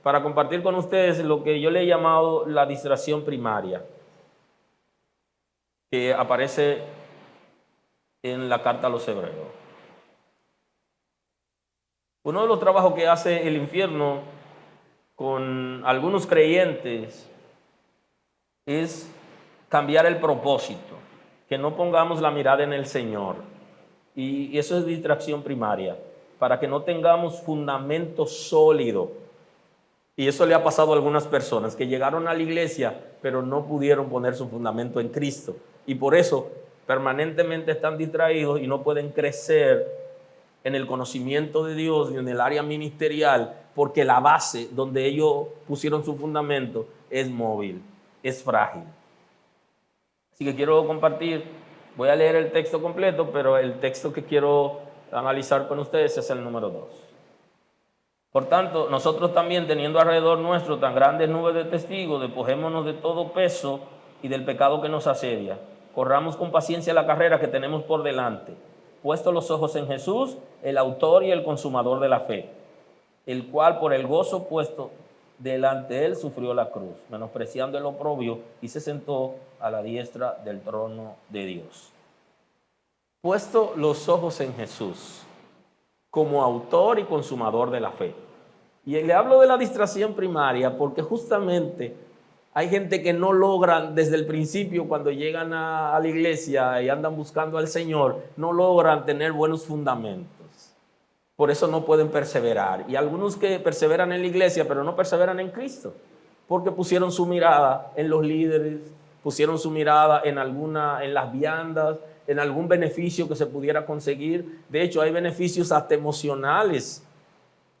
para compartir con ustedes lo que yo le he llamado la distracción primaria, que aparece en la carta a los Hebreos. Uno de los trabajos que hace el infierno con algunos creyentes es cambiar el propósito, que no pongamos la mirada en el Señor. Y eso es distracción primaria, para que no tengamos fundamento sólido. Y eso le ha pasado a algunas personas que llegaron a la iglesia, pero no pudieron poner su fundamento en Cristo. Y por eso permanentemente están distraídos y no pueden crecer en el conocimiento de Dios y en el área ministerial, porque la base donde ellos pusieron su fundamento es móvil, es frágil. Así que quiero compartir, voy a leer el texto completo, pero el texto que quiero analizar con ustedes es el número 2. Por tanto, nosotros también, teniendo alrededor nuestro tan grandes nubes de testigos, despojémonos de todo peso y del pecado que nos asedia. Corramos con paciencia la carrera que tenemos por delante, puesto los ojos en Jesús, el autor y el consumador de la fe, el cual por el gozo puesto delante de él sufrió la cruz, menospreciando el oprobio, y se sentó a la diestra del trono de Dios. Puesto los ojos en Jesús, como autor y consumador de la fe. Y le hablo de la distracción primaria porque justamente hay gente que no logran desde el principio, cuando llegan a la iglesia y andan buscando al Señor, no logran tener buenos fundamentos. Por eso no pueden perseverar. Y algunos que perseveran en la iglesia, pero no perseveran en Cristo, porque pusieron su mirada en los líderes, pusieron su mirada en las viandas, en algún beneficio que se pudiera conseguir. De hecho, hay beneficios hasta emocionales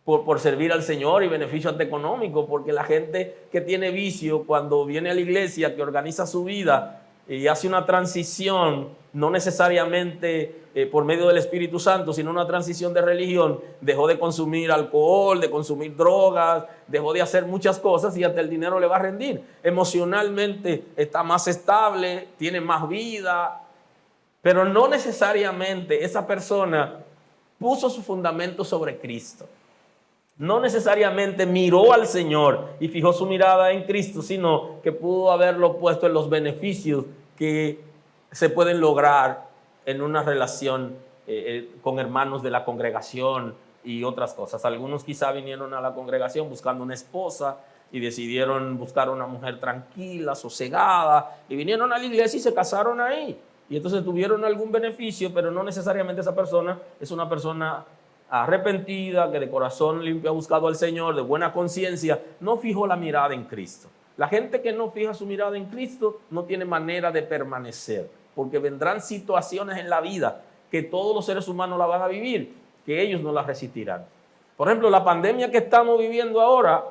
por servir al Señor y beneficio hasta económico, porque la gente que tiene vicio, cuando viene a la iglesia, que organiza su vida y hace una transición, no necesariamente por medio del Espíritu Santo, sino una transición de religión, dejó de consumir alcohol, de consumir drogas, dejó de hacer muchas cosas y hasta el dinero le va a rendir. Emocionalmente está más estable, tiene más vida, pero no necesariamente esa persona puso su fundamento sobre Cristo. No necesariamente miró al Señor y fijó su mirada en Cristo, sino que pudo haberlo puesto en los beneficios que se pueden lograr en una relación con hermanos de la congregación y otras cosas. Algunos quizá vinieron a la congregación buscando una esposa y decidieron buscar una mujer tranquila, sosegada, y vinieron a la iglesia y se casaron ahí. Y entonces tuvieron algún beneficio, pero no necesariamente esa persona es una persona arrepentida, que de corazón limpio ha buscado al Señor, de buena conciencia, no fijó la mirada en Cristo. La gente que no fija su mirada en Cristo no tiene manera de permanecer, porque vendrán situaciones en la vida que todos los seres humanos la van a vivir, que ellos no la resistirán. Por ejemplo, la pandemia que estamos viviendo ahora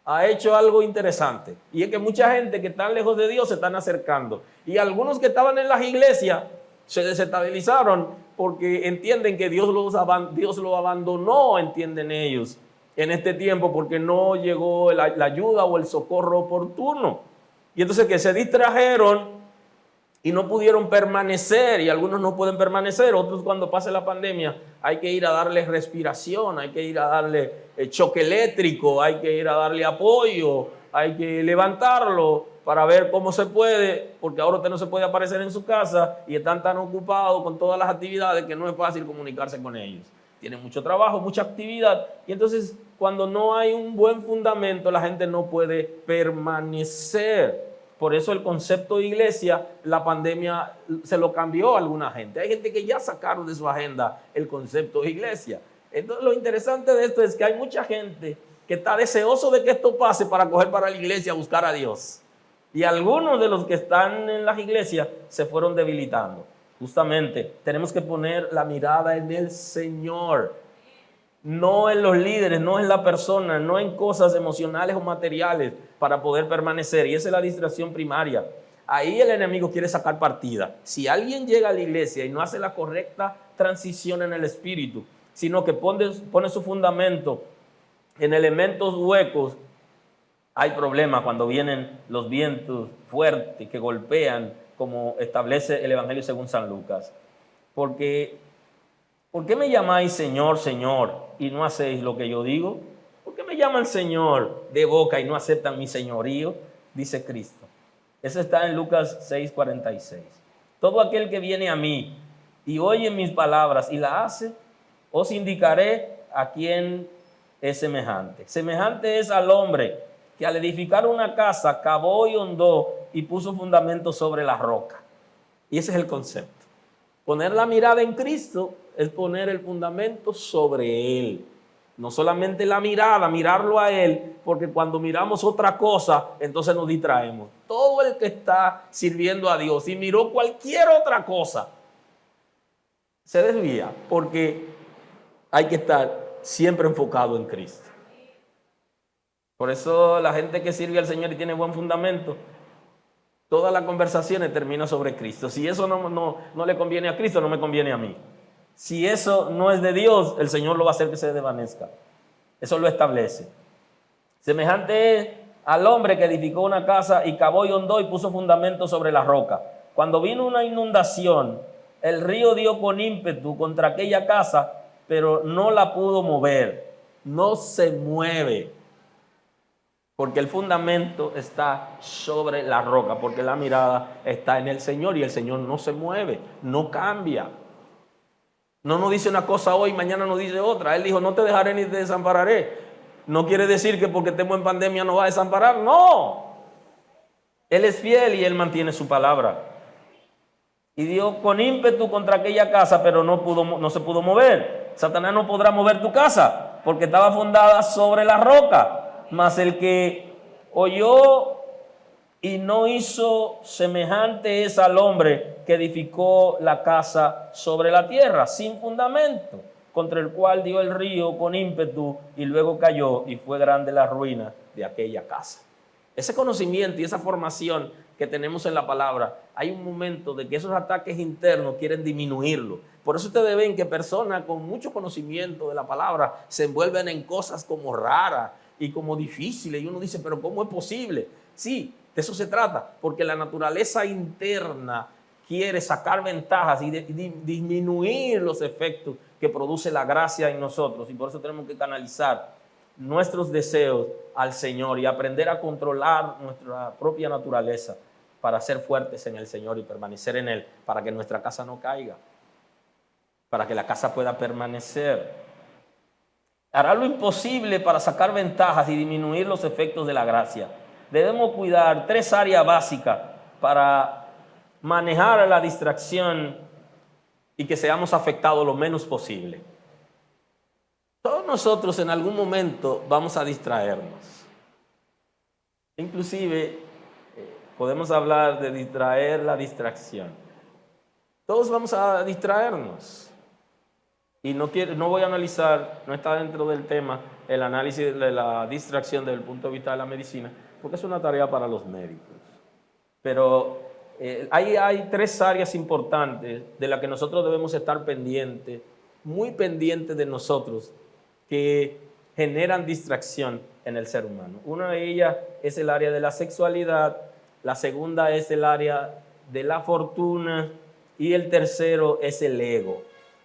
ha hecho algo interesante, y es que mucha gente que está lejos de Dios se están acercando, y algunos que estaban en las iglesias se desestabilizaron porque entienden que Dios lo abandonó, entienden ellos, en este tiempo, porque no llegó la ayuda o el socorro oportuno. Y entonces que se distrajeron y no pudieron permanecer, y algunos no pueden permanecer, otros cuando pase la pandemia hay que ir a darle respiración, hay que ir a darle choque eléctrico, hay que ir a darle apoyo, hay que levantarlo para ver cómo se puede, porque ahora usted no se puede aparecer en su casa y están tan ocupados con todas las actividades que no es fácil comunicarse con ellos. Tienen mucho trabajo, mucha actividad, y entonces cuando no hay un buen fundamento la gente no puede permanecer. Por eso el concepto de iglesia, la pandemia se lo cambió a alguna gente. Hay gente que ya sacaron de su agenda el concepto de iglesia. Entonces lo interesante de esto es que hay mucha gente que está deseoso de que esto pase para coger para la iglesia a buscar a Dios. Y algunos de los que están en las iglesias se fueron debilitando. Justamente tenemos que poner la mirada en el Señor, no en los líderes, no en la persona, no en cosas emocionales o materiales para poder permanecer. Y esa es la distracción primaria. Ahí el enemigo quiere sacar partida. Si alguien llega a la iglesia y no hace la correcta transición en el espíritu, sino que pone su fundamento en elementos huecos, hay problemas cuando vienen los vientos fuertes que golpean, como establece el Evangelio según San Lucas. Porque, ¿por qué me llamáis Señor, Señor, y no hacéis lo que yo digo? ¿Por qué me llaman Señor de boca y no aceptan mi señorío? Dice Cristo. Eso está en Lucas 6:46. Todo aquel que viene a mí y oye mis palabras y la hace, os indicaré a quién es semejante. Semejante es al hombre que al edificar una casa cavó y hondó y puso fundamento sobre la roca. Y ese es el concepto. Poner la mirada en Cristo es poner el fundamento sobre Él. No solamente la mirada, mirarlo a Él, porque cuando miramos otra cosa, entonces nos distraemos. Todo el que está sirviendo a Dios y miró cualquier otra cosa, se desvía, porque hay que estar siempre enfocado en Cristo. Por eso la gente que sirve al Señor y tiene buen fundamento, todas las conversaciones terminan sobre Cristo. Si eso no le conviene a Cristo, no me conviene a mí. Si eso no es de Dios, el Señor lo va a hacer que se desvanezca. Eso lo establece. Semejante es al hombre que edificó una casa y cavó y hondó y puso fundamento sobre la roca. Cuando vino una inundación, el río dio con ímpetu contra aquella casa, pero no la pudo mover. No se mueve. Porque el fundamento está sobre la roca, porque la mirada está en el Señor y el Señor no se mueve, no cambia. No nos dice una cosa hoy, mañana nos dice otra. Él dijo, no te dejaré ni te desampararé. No quiere decir que porque estemos en pandemia nos va a desamparar, no. Él es fiel y Él mantiene su palabra. Y dio con ímpetu contra aquella casa, pero no se pudo mover. Satanás no podrá mover tu casa, porque estaba fundada sobre la roca. Mas el que oyó y no hizo, semejante es al hombre que edificó la casa sobre la tierra, sin fundamento, contra el cual dio el río con ímpetu y luego cayó, y fue grande la ruina de aquella casa. Ese conocimiento y esa formación que tenemos en la palabra, hay un momento de que esos ataques internos quieren disminuirlo. Por eso ustedes ven que personas con mucho conocimiento de la palabra se envuelven en cosas como raras y como difíciles, y uno dice, pero ¿cómo es posible? Sí, de eso se trata, porque la naturaleza interna quiere sacar ventajas y disminuir los efectos que produce la gracia en nosotros, y por eso tenemos que canalizar nuestros deseos al Señor y aprender a controlar nuestra propia naturaleza para ser fuertes en el Señor y permanecer en Él, para que nuestra casa no caiga, para que la casa pueda permanecer. Hará lo imposible para sacar ventajas y disminuir los efectos de la gracia. Debemos cuidar 3 áreas básicas para manejar la distracción y que seamos afectados lo menos posible. Todos nosotros en algún momento vamos a distraernos. Inclusive podemos hablar de distraer la distracción. Todos vamos a distraernos. Y no voy a analizar, no está dentro del tema, el análisis de la distracción desde el punto de vista de la medicina, porque es una tarea para los médicos. Pero hay 3 áreas importantes de las que nosotros debemos estar pendientes, muy pendientes de nosotros, que generan distracción en el ser humano. Una de ellas es el área de la sexualidad, la segunda es el área de la fortuna y el tercero es el ego.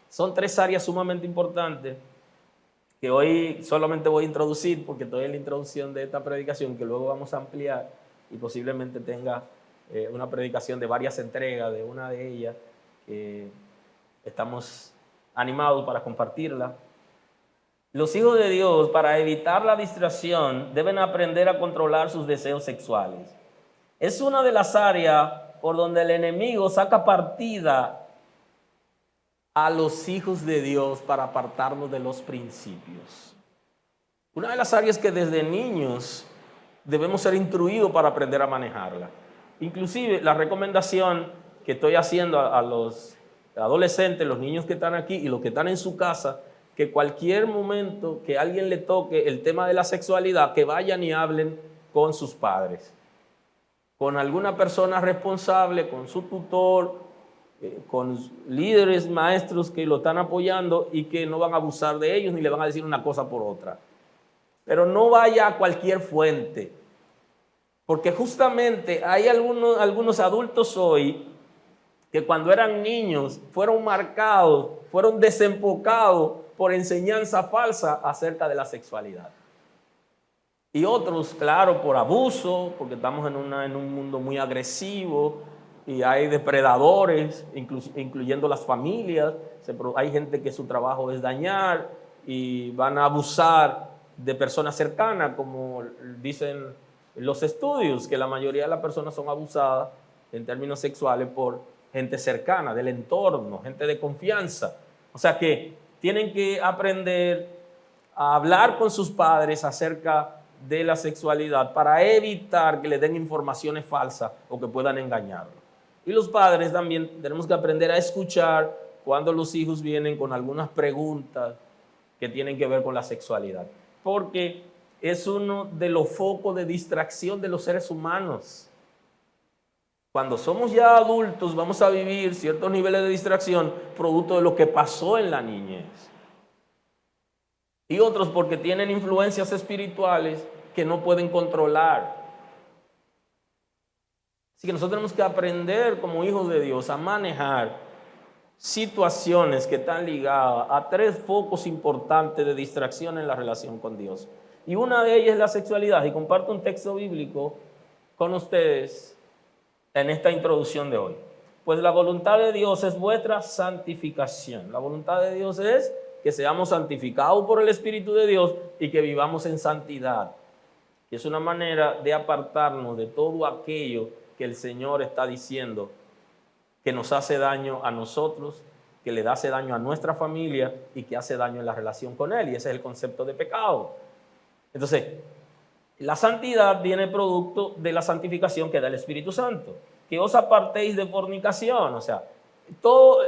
Son 3 áreas sumamente importantes que hoy solamente voy a introducir porque estoy en la introducción de esta predicación, que luego vamos a ampliar y posiblemente tenga una predicación de varias entregas de una de ellas, que estamos animados para compartirla. Los hijos de Dios, para evitar la distracción, deben aprender a controlar sus deseos sexuales. Es una de las áreas por donde el enemigo saca partida a los hijos de Dios para apartarnos de los principios. Una de las áreas que desde niños debemos ser instruidos para aprender a manejarla. Inclusive la recomendación que estoy haciendo a los adolescentes, los niños que están aquí y los que están en su casa, que cualquier momento que alguien le toque el tema de la sexualidad, que vayan y hablen con sus padres, con alguna persona responsable, con su tutor, con líderes, maestros que lo están apoyando y que no van a abusar de ellos ni le van a decir una cosa por otra. Pero no vaya a cualquier fuente, porque justamente hay algunos adultos hoy que cuando eran niños fueron marcados, fueron desenfocados por enseñanza falsa acerca de la sexualidad. Y otros, claro, por abuso, porque estamos en un mundo muy agresivo y hay depredadores, incluyendo las familias. Hay gente que su trabajo es dañar y van a abusar de personas cercanas, como dicen los estudios, que la mayoría de las personas son abusadas en términos sexuales por gente cercana, del entorno, gente de confianza. O sea que tienen que aprender a hablar con sus padres acerca de la sexualidad para evitar que le den informaciones falsas o que puedan engañarlo. Y los padres también tenemos que aprender a escuchar cuando los hijos vienen con algunas preguntas que tienen que ver con la sexualidad, porque es uno de los focos de distracción de los seres humanos. Cuando somos ya adultos vamos a vivir ciertos niveles de distracción producto de lo que pasó en la niñez. Y otros porque tienen influencias espirituales que no pueden controlar. Así que nosotros tenemos que aprender como hijos de Dios a manejar situaciones que están ligadas a 3 focos importantes de distracción en la relación con Dios. Y una de ellas es la sexualidad. Y comparto un texto bíblico con ustedes en esta introducción de hoy. Pues la voluntad de Dios es vuestra santificación. La voluntad de Dios es que seamos santificados por el Espíritu de Dios y que vivamos en santidad. Que es una manera de apartarnos de todo aquello que el Señor está diciendo que nos hace daño a nosotros, que le hace daño a nuestra familia y que hace daño en la relación con Él. Y ese es el concepto de pecado. Entonces, la santidad viene producto de la santificación que da el Espíritu Santo. Que os apartéis de fornicación, o sea,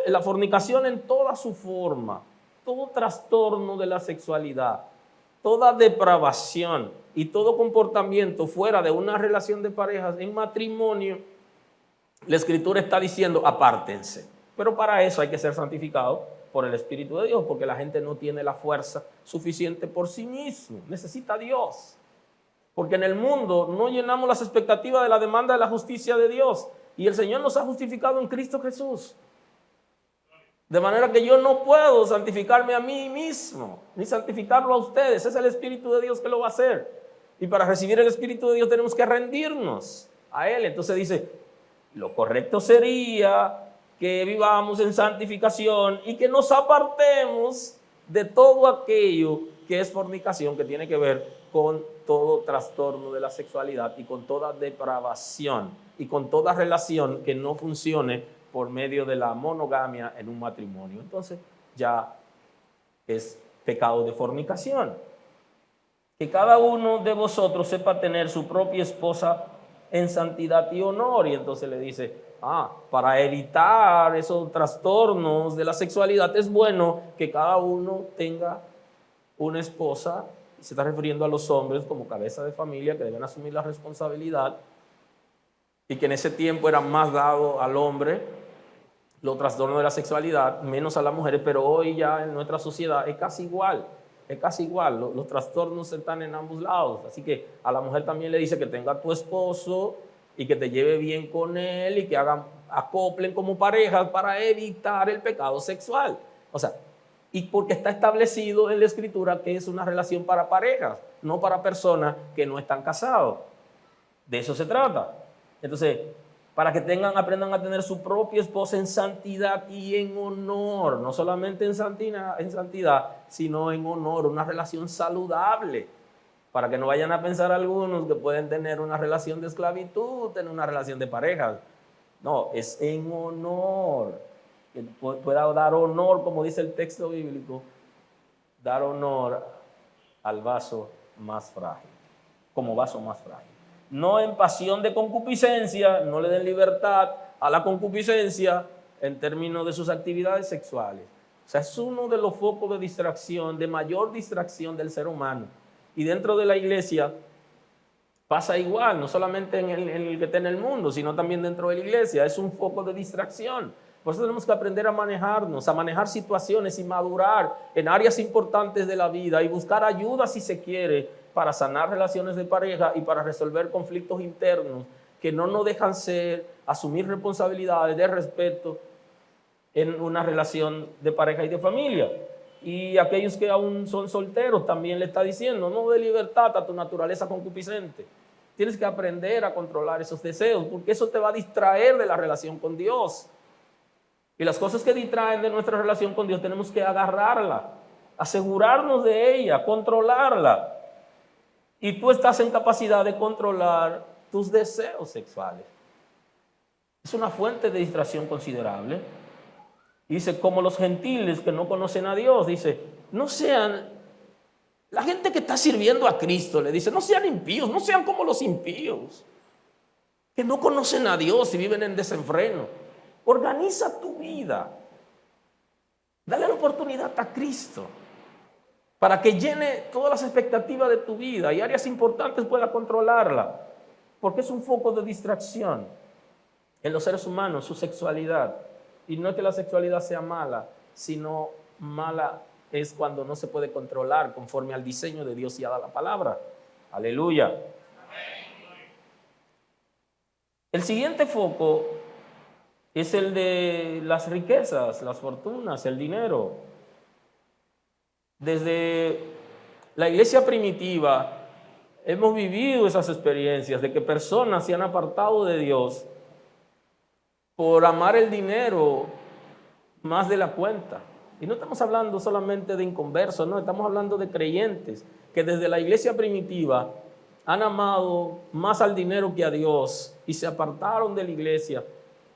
la fornicación en toda su forma, todo trastorno de la sexualidad, toda depravación y todo comportamiento fuera de una relación de parejas en matrimonio, la Escritura está diciendo apártense. Pero para eso hay que ser santificado por el Espíritu de Dios, porque la gente no tiene la fuerza suficiente por sí mismo, necesita a Dios. Porque en el mundo no llenamos las expectativas de la demanda de la justicia de Dios. Y el Señor nos ha justificado en Cristo Jesús. De manera que yo no puedo santificarme a mí mismo, ni santificarlo a ustedes. Es el Espíritu de Dios que lo va a hacer. Y para recibir el Espíritu de Dios tenemos que rendirnos a Él. Entonces dice, Lo correcto sería que vivamos en santificación y que nos apartemos de todo aquello que es fornicación, que tiene que ver con todo trastorno de la sexualidad y con toda depravación y con toda relación que no funcione por medio de la monogamia en un matrimonio. Entonces ya es pecado de fornicación. Que cada uno de vosotros sepa tener su propia esposa en santidad y honor. Y entonces le dice, para evitar esos trastornos de la sexualidad es bueno que cada uno tenga una esposa. Y se está refiriendo a los hombres como cabeza de familia que deben asumir la responsabilidad, y que en ese tiempo era más dado al hombre los trastornos de la sexualidad, menos a las mujeres, pero hoy ya en nuestra sociedad es casi igual. Es casi igual, los trastornos están en ambos lados. Así que a la mujer también le dice que tenga tu esposo y que te lleve bien con él y que acoplen como parejas para evitar el pecado sexual. O sea, y porque está establecido en la Escritura que es una relación para parejas, no para personas que no están casados. De eso se trata. Entonces, para que aprendan a tener su propia esposa en santidad y en honor, no solamente en santidad, sino en honor, una relación saludable, para que no vayan a pensar algunos que pueden tener una relación de esclavitud, tener una relación de pareja. No, es en honor, que pueda dar honor, como dice el texto bíblico, dar honor al vaso más frágil, como vaso más frágil. No en pasión de concupiscencia, no le den libertad a la concupiscencia en términos de sus actividades sexuales. O sea, es uno de los focos de distracción, de mayor distracción del ser humano. Y dentro de la iglesia pasa igual, no solamente en el que está en el mundo, sino también dentro de la iglesia. Es un foco de distracción. Por eso tenemos que aprender a manejarnos, a manejar situaciones y madurar en áreas importantes de la vida y buscar ayuda si se quiere para sanar relaciones de pareja y para resolver conflictos internos que no nos dejan asumir responsabilidades de respeto en una relación de pareja y de familia. Y aquellos que aún son solteros también le está diciendo, no dé libertad a tu naturaleza concupiscente. Tienes que aprender a controlar esos deseos, porque eso te va a distraer de la relación con Dios. Y las cosas que distraen de nuestra relación con Dios tenemos que agarrarla, asegurarnos de ella, controlarla. Y tú estás en capacidad de controlar tus deseos sexuales. Es una fuente de distracción considerable. Dice, como los gentiles que no conocen a Dios, dice, no sean, la gente que está sirviendo a Cristo, le dice, no sean impíos, no sean como los impíos, que no conocen a Dios y viven en desenfreno. Organiza tu vida. Dale la oportunidad a Cristo para que llene todas las expectativas de tu vida y áreas importantes pueda controlarla, porque es un foco de distracción en los seres humanos, su sexualidad. Y no es que la sexualidad sea mala, sino mala es cuando no se puede controlar conforme al diseño de Dios y a la palabra. Aleluya. El siguiente foco es el de las riquezas, las fortunas, el dinero. Desde la iglesia primitiva hemos vivido esas experiencias de que personas se han apartado de Dios por amar el dinero más de la cuenta. Y no estamos hablando solamente de inconversos, no, estamos hablando de creyentes que desde la iglesia primitiva han amado más al dinero que a Dios y se apartaron de la iglesia.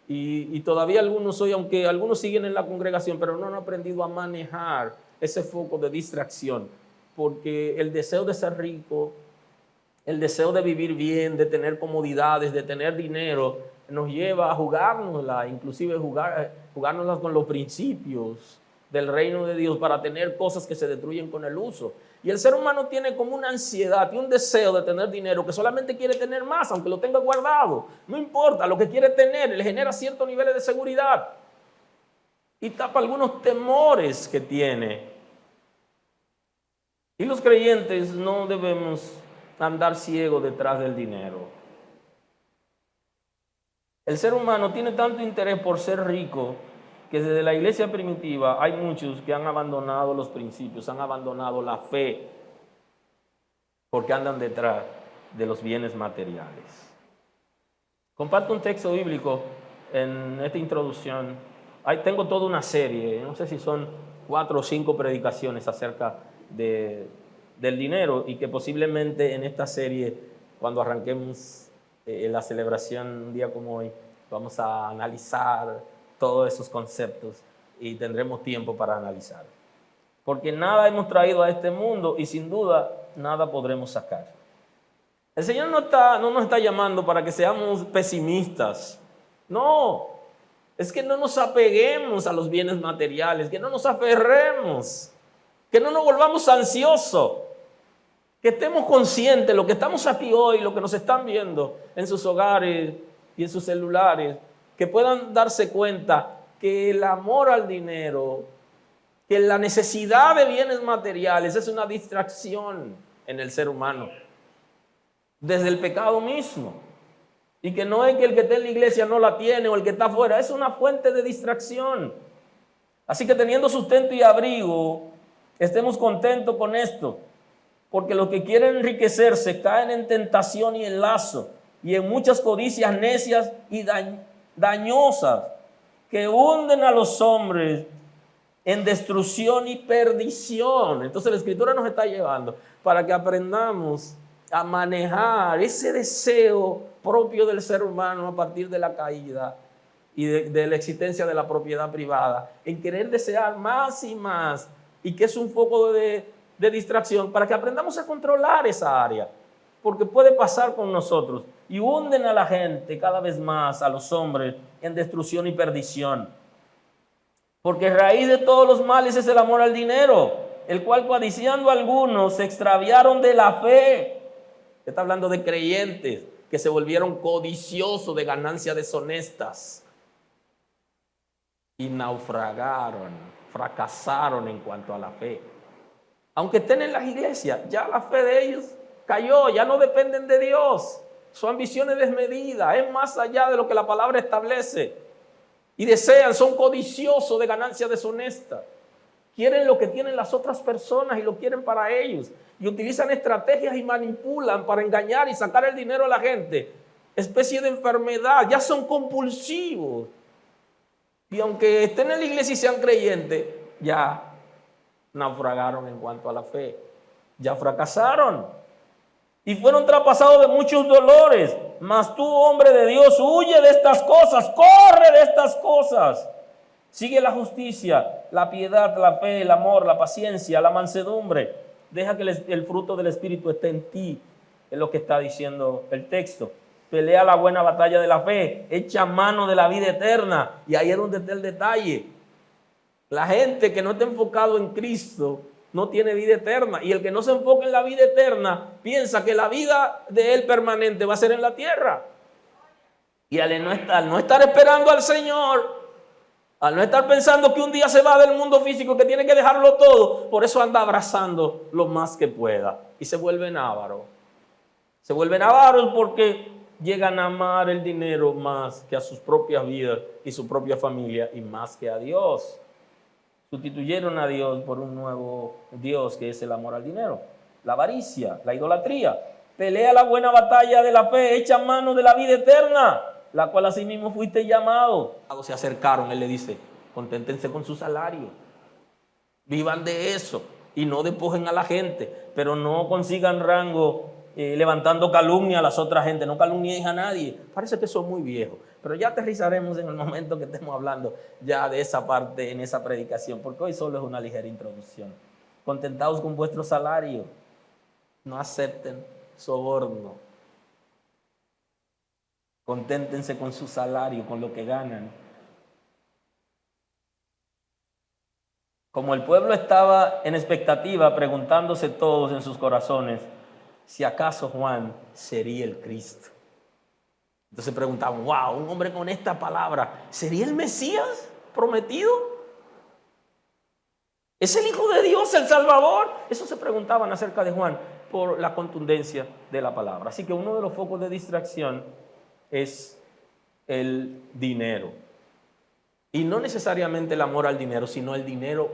Y todavía algunos hoy, aunque algunos siguen en la congregación, pero no han aprendido a manejar ese foco de distracción, porque el deseo de ser rico, el deseo de vivir bien, de tener comodidades, de tener dinero, nos lleva a jugárnosla, inclusive jugárnosla con los principios del reino de Dios para tener cosas que se destruyen con el uso. Y el ser humano tiene como una ansiedad y un deseo de tener dinero que solamente quiere tener más, aunque lo tenga guardado. No importa, lo que quiere tener le genera ciertos niveles de seguridad y tapa algunos temores que tiene. Y los creyentes no debemos andar ciegos detrás del dinero. El ser humano tiene tanto interés por ser rico que desde la iglesia primitiva hay muchos que han abandonado los principios, han abandonado la fe, porque andan detrás de los bienes materiales. Comparto un texto bíblico en esta introducción. Ahí tengo toda una serie, no sé si son 4 o 5 predicaciones acerca del dinero, y que posiblemente en esta serie, cuando arranquemos la celebración un día como hoy, vamos a analizar todos esos conceptos y tendremos tiempo para analizar. Porque nada hemos traído a este mundo y sin duda nada podremos sacar. El Señor no nos está llamando para que seamos pesimistas. No, es que no nos apeguemos a los bienes materiales, que no nos aferremos, que no nos volvamos ansiosos, que estemos conscientes de lo que estamos aquí hoy, lo que nos están viendo en sus hogares y en sus celulares, que puedan darse cuenta que el amor al dinero, que la necesidad de bienes materiales es una distracción en el ser humano, desde el pecado mismo. Y que no es que el que está en la iglesia no la tiene o el que está afuera, es una fuente de distracción. Así que teniendo sustento y abrigo, estemos contentos con esto, porque los que quieren enriquecerse caen en tentación y en lazo y en muchas codicias necias y dañosas que hunden a los hombres en destrucción y perdición. Entonces la Escritura nos está llevando para que aprendamos a manejar ese deseo propio del ser humano a partir de la caída y de la existencia de la propiedad privada, en querer desear más y más, y que es un foco de distracción, para que aprendamos a controlar esa área, porque puede pasar con nosotros y hunden a la gente cada vez más, a los hombres, en destrucción y perdición. Porque raíz de todos los males es el amor al dinero, el cual codiciando a algunos se extraviaron de la fe. Está hablando de creyentes que se volvieron codiciosos de ganancias deshonestas y naufragaron, fracasaron en cuanto a la fe. Aunque estén en las iglesias, ya la fe de ellos cayó, ya no dependen de Dios. Su ambición es desmedida, es más allá de lo que la palabra establece. Y desean, son codiciosos de ganancias deshonestas. Quieren lo que tienen las otras personas y lo quieren para ellos. Y utilizan estrategias y manipulan para engañar y sacar el dinero a la gente. Especie de enfermedad, ya son compulsivos. Y aunque estén en la iglesia y sean creyentes, ya naufragaron en cuanto a la fe. Ya fracasaron. Y fueron traspasados de muchos dolores. Mas tú, hombre de Dios, huye de estas cosas, corre de estas cosas. Sigue la justicia, la piedad, la fe, el amor, la paciencia, la mansedumbre. Deja que el fruto del Espíritu esté en ti. Es lo que está diciendo el texto. Pelea la buena batalla de la fe. Echa mano de la vida eterna. Y ahí es donde está el detalle. La gente que no está enfocado en Cristo no tiene vida eterna. Y el que no se enfoca en la vida eterna piensa que la vida de él permanente va a ser en la tierra. Y al no estar esperando al Señor, al no estar pensando que un día se va del mundo físico, que tiene que dejarlo todo, por eso anda abrazando lo más que pueda. Y se vuelven ávaros. Se vuelven avaros porque llegan a amar el dinero más que a sus propias vidas y su propia familia, y más que a Dios. Sustituyeron a Dios por un nuevo Dios, que es el amor al dinero, la avaricia, la idolatría. Pelea la buena batalla de la fe, echa mano de la vida eterna, la cual asimismo fuiste llamado. Se acercaron, él le dice, conténtense con su salario, vivan de eso y no despojen a la gente, pero no consigan rango levantando calumnia a las otras gente. No calumnies a nadie. Parece que son muy viejos, pero ya aterrizaremos en el momento que estemos hablando ya de esa parte en esa predicación, porque hoy solo es una ligera introducción. Contentaos con vuestro salario, no acepten soborno. Conténtense con su salario, con lo que ganan. Como el pueblo estaba en expectativa, preguntándose todos en sus corazones si acaso Juan sería el Cristo. Entonces preguntaban, wow, un hombre con esta palabra, ¿sería el Mesías prometido? ¿Es el Hijo de Dios, el Salvador? Eso se preguntaban acerca de Juan por la contundencia de la palabra. Así que uno de los focos de distracción es el dinero. Y no necesariamente el amor al dinero, sino el dinero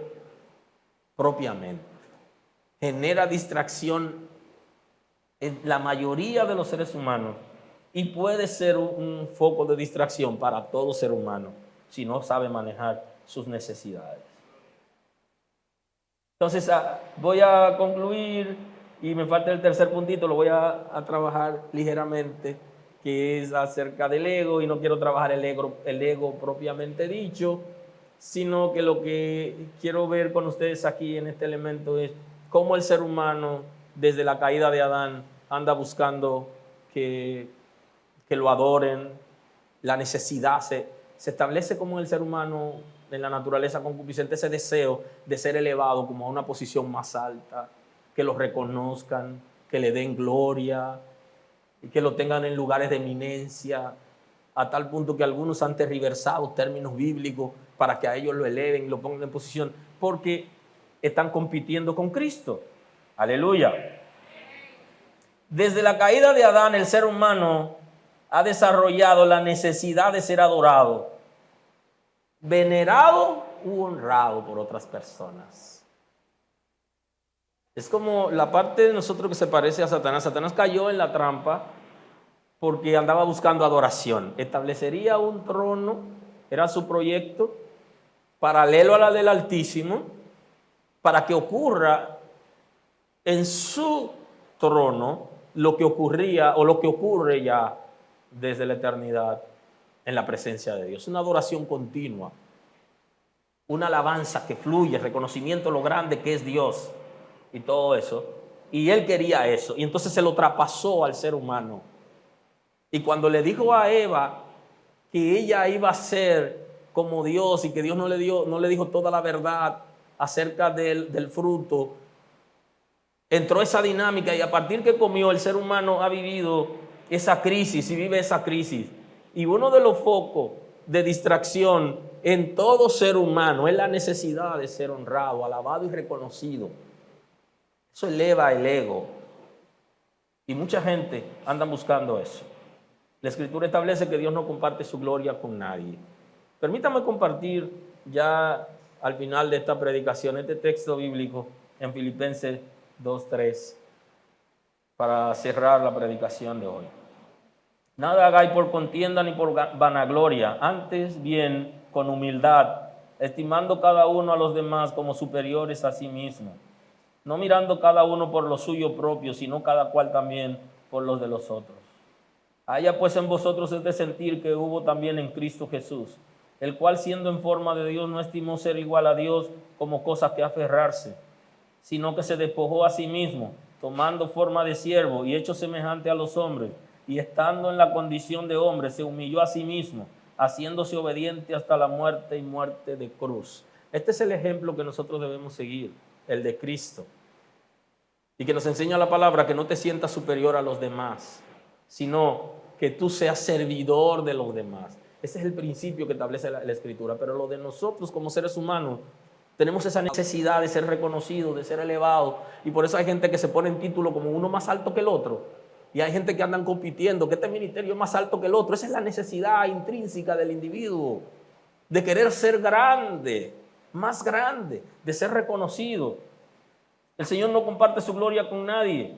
propiamente. Genera distracción en la mayoría de los seres humanos y puede ser un foco de distracción para todo ser humano si no sabe manejar sus necesidades. Entonces voy a concluir y me falta el tercer puntito, lo voy a trabajar ligeramente, que es acerca del ego, y no quiero trabajar el ego propiamente dicho, sino que lo que quiero ver con ustedes aquí en este elemento es cómo el ser humano desde la caída de Adán anda buscando que lo adoren. La necesidad se establece como en el ser humano, en la naturaleza concupiscente, ese deseo de ser elevado como a una posición más alta, que lo reconozcan, que le den gloria y que lo tengan en lugares de eminencia, a tal punto que algunos han tergiversado términos bíblicos para que a ellos lo eleven y lo pongan en posición, porque están compitiendo con Cristo. Aleluya. Desde la caída de Adán, el ser humano ha desarrollado la necesidad de ser adorado, venerado u honrado por otras personas. Es como la parte de nosotros que se parece a Satanás. Satanás cayó en la trampa porque andaba buscando adoración. Establecería un trono, era su proyecto, paralelo a la del Altísimo, para que ocurra en su trono lo que ocurría o lo que ocurre ya desde la eternidad en la presencia de Dios. Una adoración continua, una alabanza que fluye, reconocimiento de lo grande que es Dios y todo eso. Y él quería eso, y entonces se lo traspasó al ser humano. Y cuando le dijo a Eva que ella iba a ser como Dios y que Dios no le dijo toda la verdad acerca del fruto, entró esa dinámica, y a partir que comió, el ser humano ha vivido esa crisis y vive esa crisis. Y uno de los focos de distracción en todo ser humano es la necesidad de ser honrado, alabado y reconocido. Eso eleva el ego. Y mucha gente anda buscando eso. La Escritura establece que Dios no comparte su gloria con nadie. Permítame compartir ya al final de esta predicación este texto bíblico en Filipenses 2:3 para cerrar la predicación de hoy. Nada hagáis por contienda ni por vanagloria, antes bien con humildad, estimando cada uno a los demás como superiores a sí mismo, no mirando cada uno por lo suyo propio, sino cada cual también por los de los otros. Haya pues en vosotros este sentir que hubo también en Cristo Jesús, el cual siendo en forma de Dios no estimó ser igual a Dios como cosa que aferrarse, sino que se despojó a sí mismo, tomando forma de siervo y hecho semejante a los hombres, y estando en la condición de hombre, se humilló a sí mismo, haciéndose obediente hasta la muerte y muerte de cruz. Este es el ejemplo que nosotros debemos seguir, el de Cristo. Y que nos enseña la palabra que no te sientas superior a los demás, sino que tú seas servidor de los demás. Ese es el principio que establece la Escritura. Pero lo de nosotros como seres humanos, tenemos esa necesidad de ser reconocidos, de ser elevados. Y por eso hay gente que se pone en título como uno más alto que el otro. Y hay gente que andan compitiendo, que este ministerio es más alto que el otro. Esa es la necesidad intrínseca del individuo, de querer ser grande, más grande, de ser reconocido. El Señor no comparte su gloria con nadie.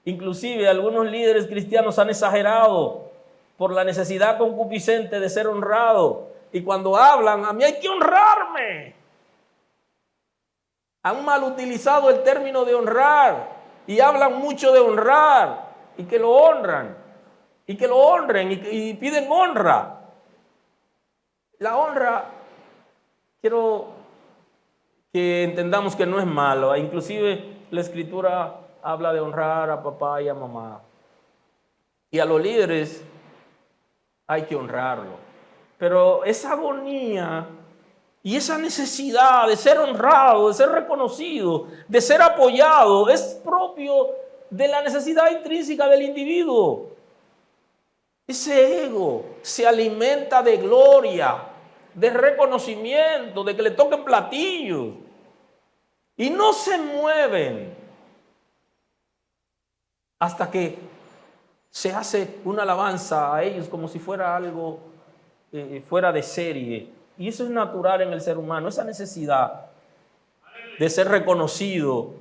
Inclusive algunos líderes cristianos han exagerado por la necesidad concupiscente de ser honrado. Y cuando hablan, a mí hay que honrarme. Han mal utilizado el término de honrar y hablan mucho de honrar y que lo honran y que lo honren y piden honra. La honra, quiero que entendamos que no es malo. Inclusive la Escritura habla de honrar a papá y a mamá. Y a los líderes hay que honrarlo. Pero esa agonía y esa necesidad de ser honrado, de ser reconocido, de ser apoyado, es propio de la necesidad intrínseca del individuo. Ese ego se alimenta de gloria, de reconocimiento, de que le toquen platillos. Y no se mueven hasta que se hace una alabanza a ellos como si fuera algo fuera de serie. Y eso es natural en el ser humano, esa necesidad de ser reconocido,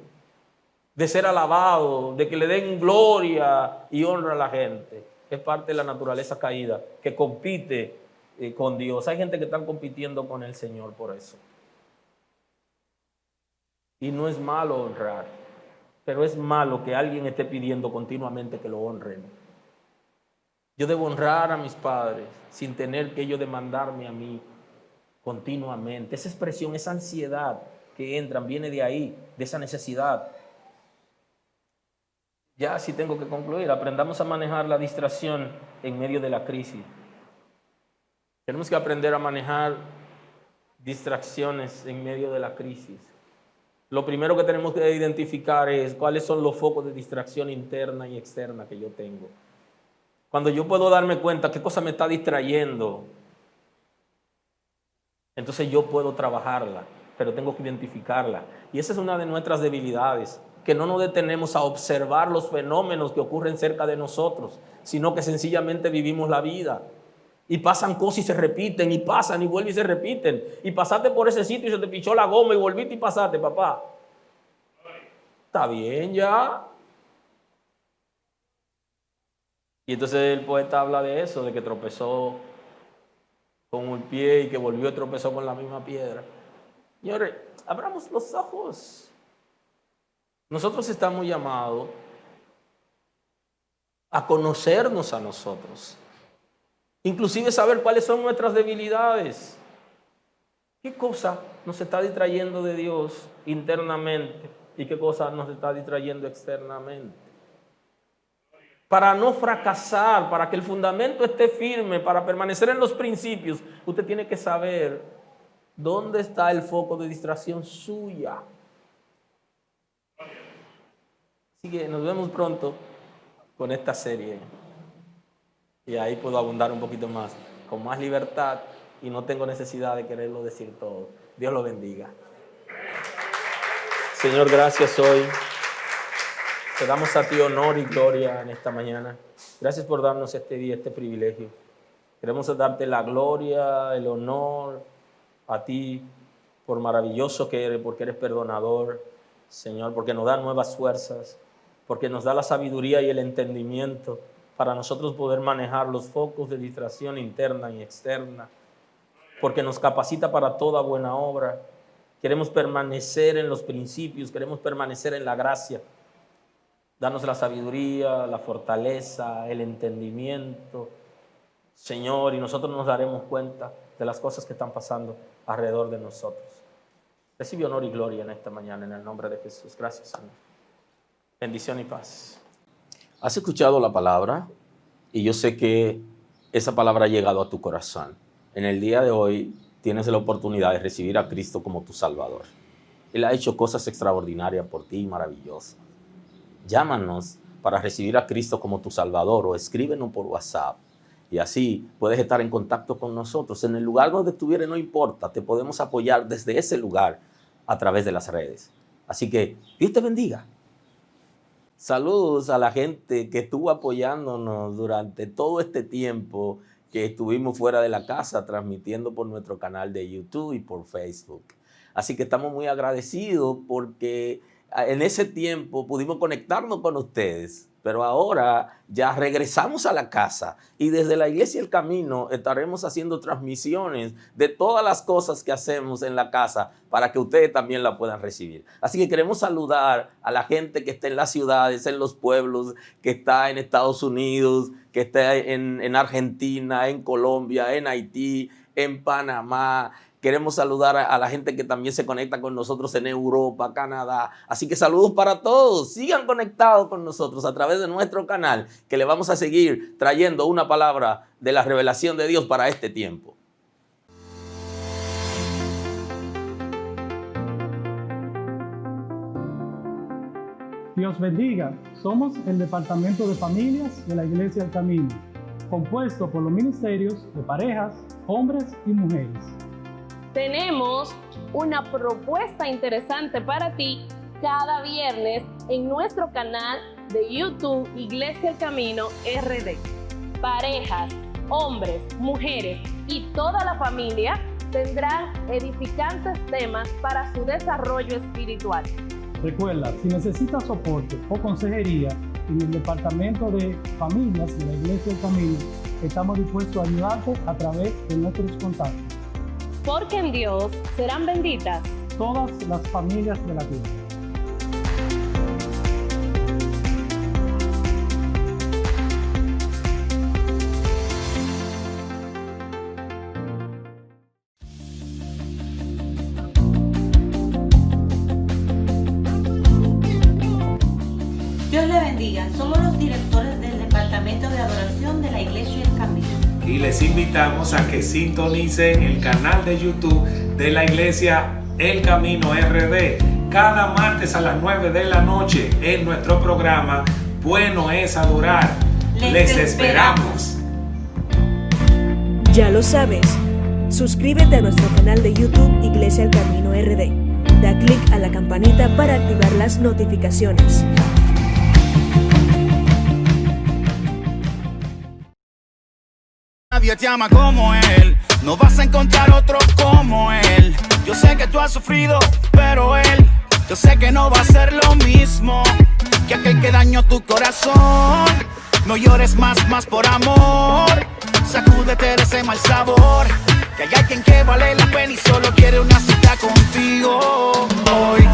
de ser alabado, de que le den gloria y honra a la gente. Es parte de la naturaleza caída que compite con Dios. Hay gente que está compitiendo con el Señor por eso. Y no es malo honrar, pero es malo que alguien esté pidiendo continuamente que lo honren. Yo debo honrar a mis padres sin tener que ellos demandarme a mí continuamente. Esa expresión, esa ansiedad que entran, viene de ahí, de esa necesidad. Ya sí tengo que concluir. Aprendamos a manejar la distracción en medio de la crisis. Tenemos que aprender a manejar distracciones en medio de la crisis. Lo primero que tenemos que identificar es cuáles son los focos de distracción interna y externa que yo tengo. Cuando yo puedo darme cuenta qué cosa me está distrayendo, entonces yo puedo trabajarla, pero tengo que identificarla. Y esa es una de nuestras debilidades, que no nos detenemos a observar los fenómenos que ocurren cerca de nosotros, sino que sencillamente vivimos la vida. Y pasan cosas y se repiten, y pasan y vuelven y se repiten. Y pasaste por ese sitio y se te pichó la goma y volviste y pasaste, papá. Está bien ya. Y entonces el poeta habla de eso, de que tropezó con un pie y que volvió y tropezó con la misma piedra. Señores, abramos los ojos. Nosotros estamos llamados a conocernos a nosotros. Inclusive saber cuáles son nuestras debilidades. ¿Qué cosa nos está distrayendo de Dios internamente y qué cosa nos está distrayendo externamente? Para no fracasar, para que el fundamento esté firme, para permanecer en los principios, usted tiene que saber dónde está el foco de distracción suya. Así que nos vemos pronto con esta serie. Y ahí puedo abundar un poquito más, con más libertad, y no tengo necesidad de quererlo decir todo. Dios lo bendiga. Señor, gracias hoy. Te damos a ti honor y gloria en esta mañana. Gracias por darnos este día, este privilegio. Queremos darte la gloria, el honor a ti, por maravilloso que eres, porque eres perdonador, Señor, porque nos da nuevas fuerzas, porque nos da la sabiduría y el entendimiento para nosotros poder manejar los focos de distracción interna y externa, porque nos capacita para toda buena obra. Queremos permanecer en los principios, queremos permanecer en la gracia. Danos la sabiduría, la fortaleza, el entendimiento, Señor, y nosotros nos daremos cuenta de las cosas que están pasando alrededor de nosotros. Recibe honor y gloria en esta mañana, en el nombre de Jesús. Gracias, Señor. Bendición y paz. Has escuchado la palabra y yo sé que esa palabra ha llegado a tu corazón. En el día de hoy tienes la oportunidad de recibir a Cristo como tu Salvador. Él ha hecho cosas extraordinarias por ti, maravillosas. Llámanos para recibir a Cristo como tu Salvador o escríbenos por WhatsApp. Y así puedes estar en contacto con nosotros. En el lugar donde estuvieras, no importa, te podemos apoyar desde ese lugar a través de las redes. Así que Dios te bendiga. Saludos a la gente que estuvo apoyándonos durante todo este tiempo que estuvimos fuera de la casa, transmitiendo por nuestro canal de YouTube y por Facebook. Así que estamos muy agradecidos porque en ese tiempo pudimos conectarnos con ustedes, pero ahora ya regresamos a la casa y desde la Iglesia El Camino estaremos haciendo transmisiones de todas las cosas que hacemos en la casa para que ustedes también la puedan recibir. Así que queremos saludar a la gente que está en las ciudades, en los pueblos, que está en Estados Unidos, que está en Argentina, en Colombia, en Haití, en Panamá. Queremos saludar a la gente que también se conecta con nosotros en Europa, Canadá. Así que saludos para todos. Sigan conectados con nosotros a través de nuestro canal, que le vamos a seguir trayendo una palabra de la revelación de Dios para este tiempo. Dios bendiga. Somos el Departamento de Familias de la Iglesia El Camino, compuesto por los ministerios de parejas, hombres y mujeres. Tenemos una propuesta interesante para ti cada viernes en nuestro canal de YouTube Iglesia El Camino RD. Parejas, hombres, mujeres y toda la familia tendrán edificantes temas para su desarrollo espiritual. Recuerda, si necesitas soporte o consejería, en el Departamento de Familias de la Iglesia del Camino estamos dispuestos a ayudarte a través de nuestros contactos. Porque en Dios serán benditas Todas las familias de la tierra. Dios le bendiga. Somos los directores del Departamento de Adoración de la Iglesia del Camino. Y les invitamos a que sintonicen el canal de YouTube de la Iglesia El Camino RD cada martes a las 9 de la noche en nuestro programa Bueno es Adorar. Les esperamos. Ya lo sabes, suscríbete a nuestro canal de YouTube Iglesia El Camino RD. Da clic a la campanita para activar las notificaciones. Nadie te ama como él, no vas a encontrar otro como él. Yo sé que tú has sufrido, pero él, yo sé que no va a ser lo mismo que aquel que dañó tu corazón. No llores más por amor, sacúdete de ese mal sabor. Que hay alguien que vale la pena y solo quiere una cita contigo hoy.